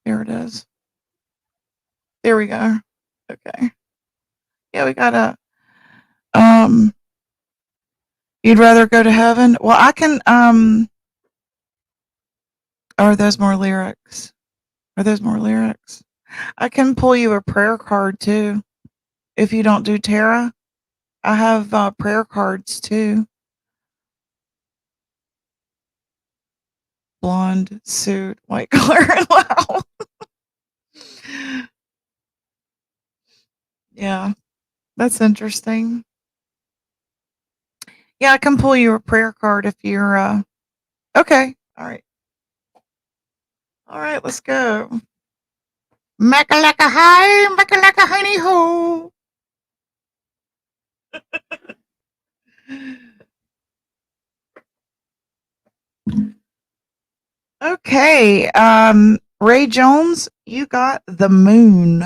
There it is. There we go. Okay. Yeah, we got a you'd rather go to heaven? Well, I can are those more lyrics? Are those more lyrics? I can pull you a prayer card too. If you don't do tarot, I have prayer cards too. Blonde suit, white color. Wow. Yeah, that's interesting. Yeah, I can pull you a prayer card if you're okay. All right. All right, let's go. Makalaka hi, makalaka honey ho. Okay. Ray Jones, you got the moon.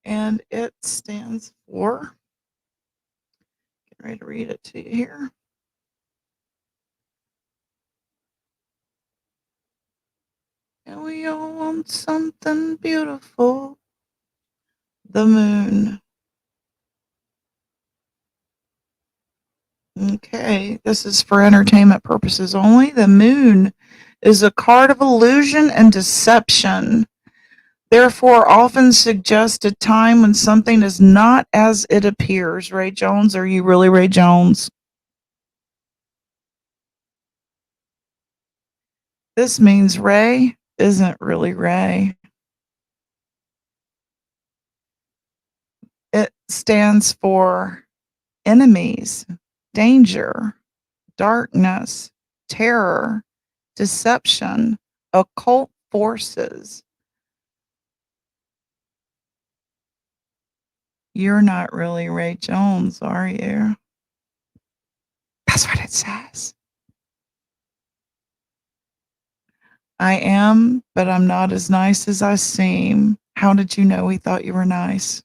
And it stands for, get ready to read it to you here. And we all want something beautiful. The moon. Okay, this is for entertainment purposes only. The moon is a card of illusion and deception. Therefore, often suggests a time when something is not as it appears. Ray Jones, are you really Ray Jones? This means Ray isn't really Ray. It stands for enemies, danger, darkness, terror, deception, occult forces. You're not really Ray Jones, are you? That's what it says. I am, but I'm not as nice as I seem. How did you know he thought you were nice?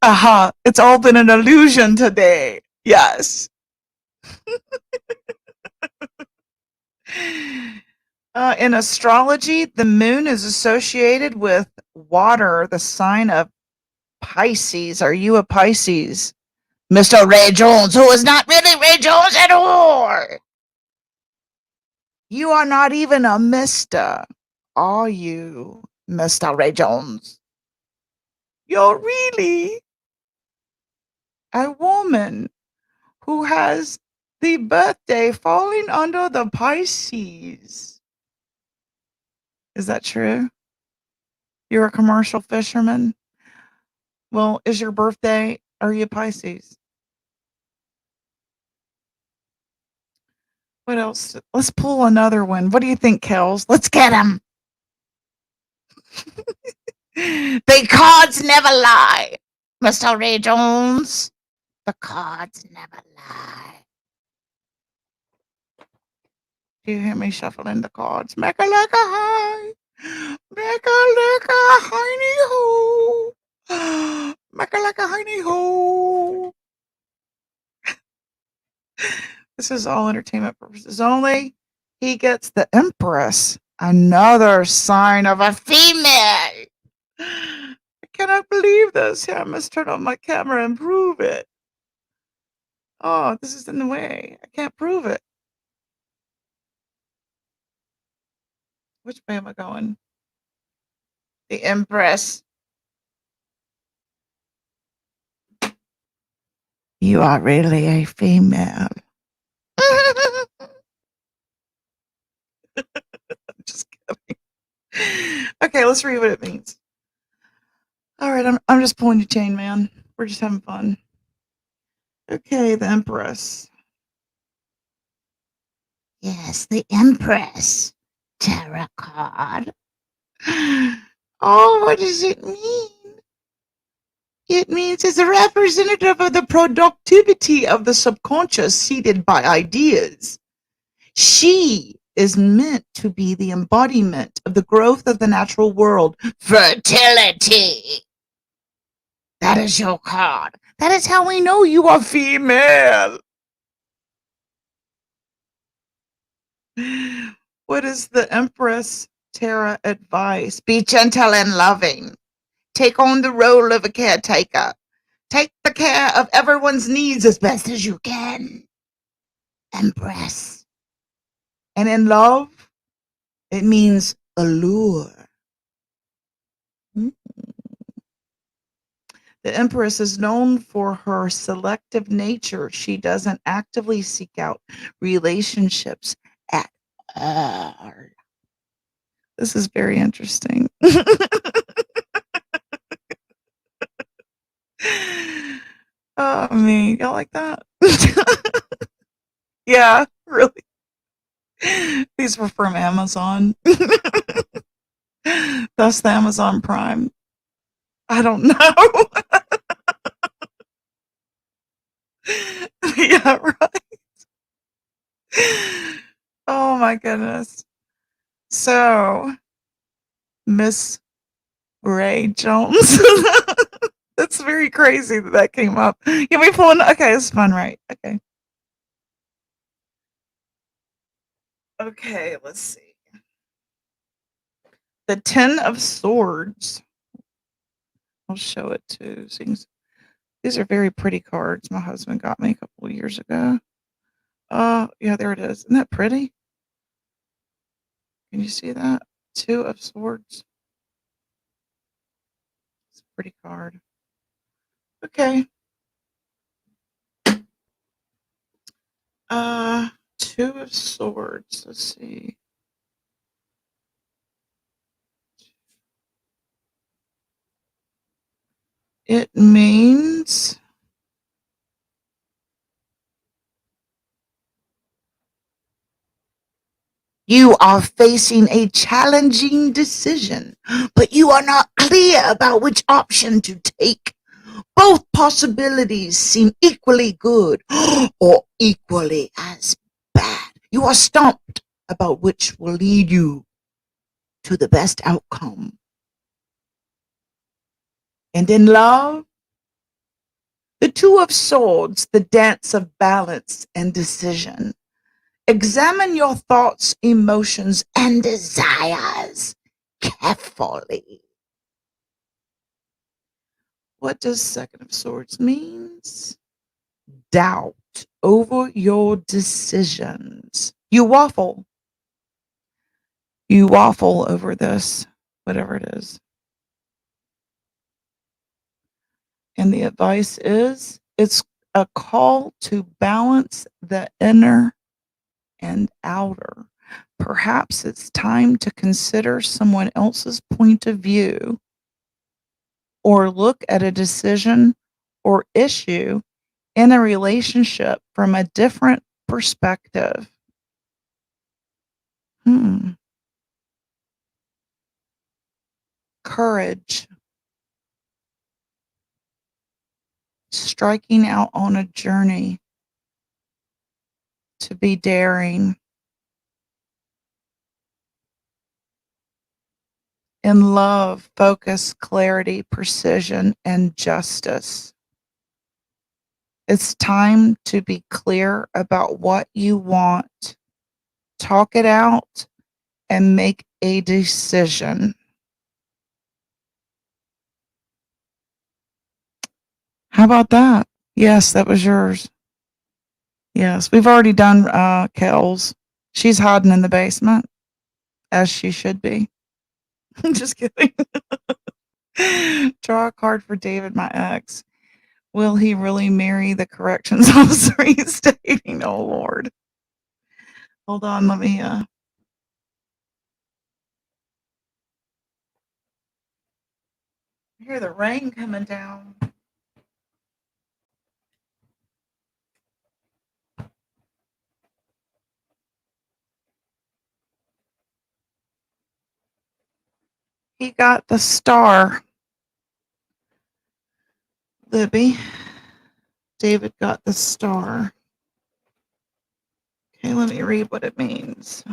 Aha, it's all been an illusion today. Yes. In astrology, the moon is associated with water, the sign of Pisces. Are you a Pisces? Mr. Ray Jones, who is not really Ray Jones at all. You are not even a Mr. Are you, Mr. Ray Jones? You're really a woman who has the birthday falling under the Pisces. Is that true? You're a commercial fisherman? Well, is your birthday, are you a Pisces? What else? Let's pull another one. What do you think, Kels? Let's get him. The cards never lie, Mr. Ray Jones. The cards never lie. Do you hear me shuffling the cards? Make a like a high. Make a like a hiney ho. Make a like a hiney ho. This is all entertainment purposes only. He gets the Empress, another sign of a female. I cannot believe this. Here, I must turn on my camera and prove it. Oh, this is in the way. I can't prove it. Which way am I going? The Empress. You are really a female. Just kidding. Okay, let's read what it means. All right, I'm just pulling your chain, man. We're just having fun. Okay, the Empress. Yes, the Empress. Tarot card. Oh, what does it mean? It means it's a representative of the productivity of the subconscious seated by ideas. She is meant to be the embodiment of the growth of the natural world. Fertility. That is your card. That is how we know you are female. What is the Empress Tarot advice? Be gentle and loving. Take on the role of a caretaker. Take the care of everyone's needs as best as you can. Empress. And in love, it means allure. The Empress is known for her selective nature. She doesn't actively seek out relationships at all. This is very interesting. Oh, me. Y'all like that? Yeah, really. These were from Amazon. That's the Amazon Prime. I don't know. that right? Oh my goodness. So, Miss Ray Jones. That's very crazy that came up. Can we pull in? Okay, it's fun, right? Okay. Okay, let's see. The Ten of Swords. I'll show it too. These are very pretty cards my husband got me a couple of years ago. Yeah, there it is. Isn't that pretty? Can you see that? Two of Swords. It's a pretty card. Okay. Two of Swords. Let's see. It means you are facing a challenging decision, but you are not clear about which option to take. Both possibilities seem equally good or equally as bad. You are stumped about which will lead you to the best outcome. And in love, the Two of Swords, the dance of balance and decision. Examine your thoughts, emotions, and desires carefully. What does Second of Swords means? Doubt over your decisions. You waffle. You waffle over this, whatever it is. And the advice is, it's a call to balance the inner and outer. Perhaps it's time to consider someone else's point of view or look at a decision or issue in a relationship from a different perspective. Courage. Striking out on a journey to be daring. In love, focus, clarity, precision, and justice. It's time to be clear about what you want. Talk it out and make a decision. How about that? Yes, that was yours. Yes, we've already done Kel's. She's hiding in the basement, as she should be. Just kidding. Draw a card for David, my ex. Will he really marry the corrections officer he's dating? Oh, Lord. Hold on, let me... I hear the rain coming down. He got the star. Libby. David got the star. Okay, let me read what it means.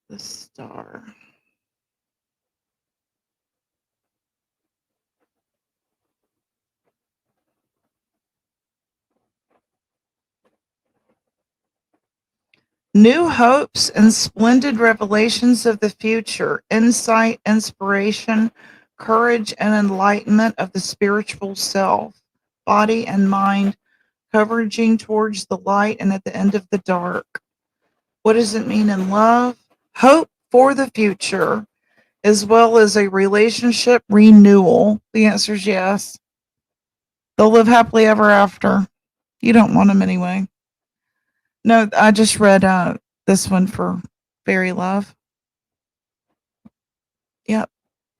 The star. New hopes and splendid revelations of the future, insight, inspiration, courage, and enlightenment of the spiritual self, body and mind, converging towards the light and at the end of the dark. What does it mean in love? Hope for the future, as well as a relationship renewal. The answer is yes. They'll live happily ever after. You don't want them anyway. No, I just read this one for Fairy Love. Yep.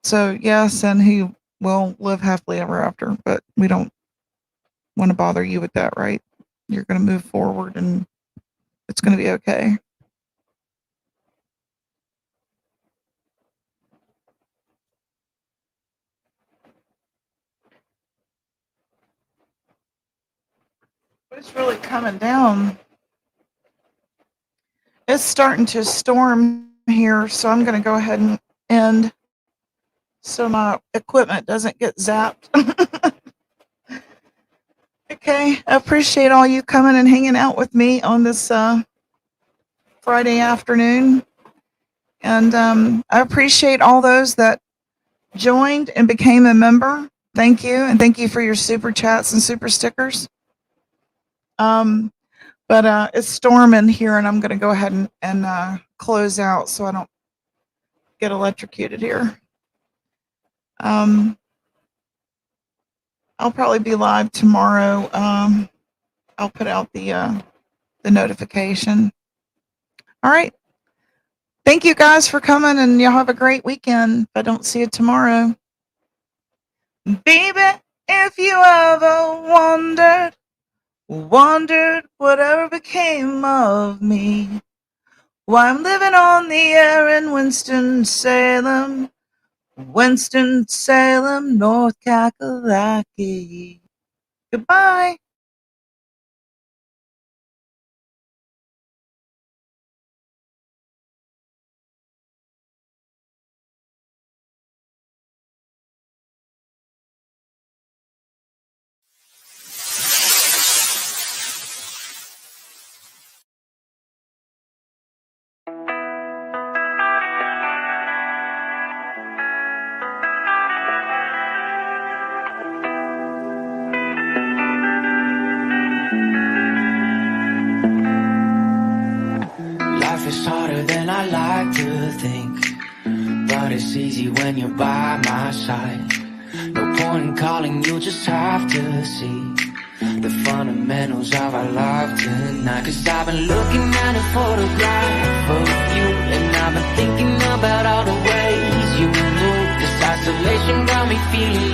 So, yes, and he will live happily ever after, but we don't want to bother you with that, right? You're going to move forward and it's going to be okay. coming down. It's starting to storm here, so I'm going to go ahead and end so my equipment doesn't get zapped. Okay, I appreciate all you coming and hanging out with me on this Friday afternoon. And I appreciate all those that joined and became a member. Thank you, and thank you for your super chats and super stickers. But it's storming here, and I'm going to go ahead and close out so I don't get electrocuted here. I'll probably be live tomorrow. I'll put out the notification. All right. Thank you guys for coming, and y'all have a great weekend. If I don't see you tomorrow. Baby, if you ever wondered whatever became of me, why I'm living on the air in Winston-Salem, North Kakalaki. Goodbye. Life is harder than I like to think, but it's easy when you're by my side. No point in calling, you just have to see the fundamentals of our life tonight. Cause I've been looking at a photograph of you, and I've been thinking about all the ways you move. This isolation got me feeling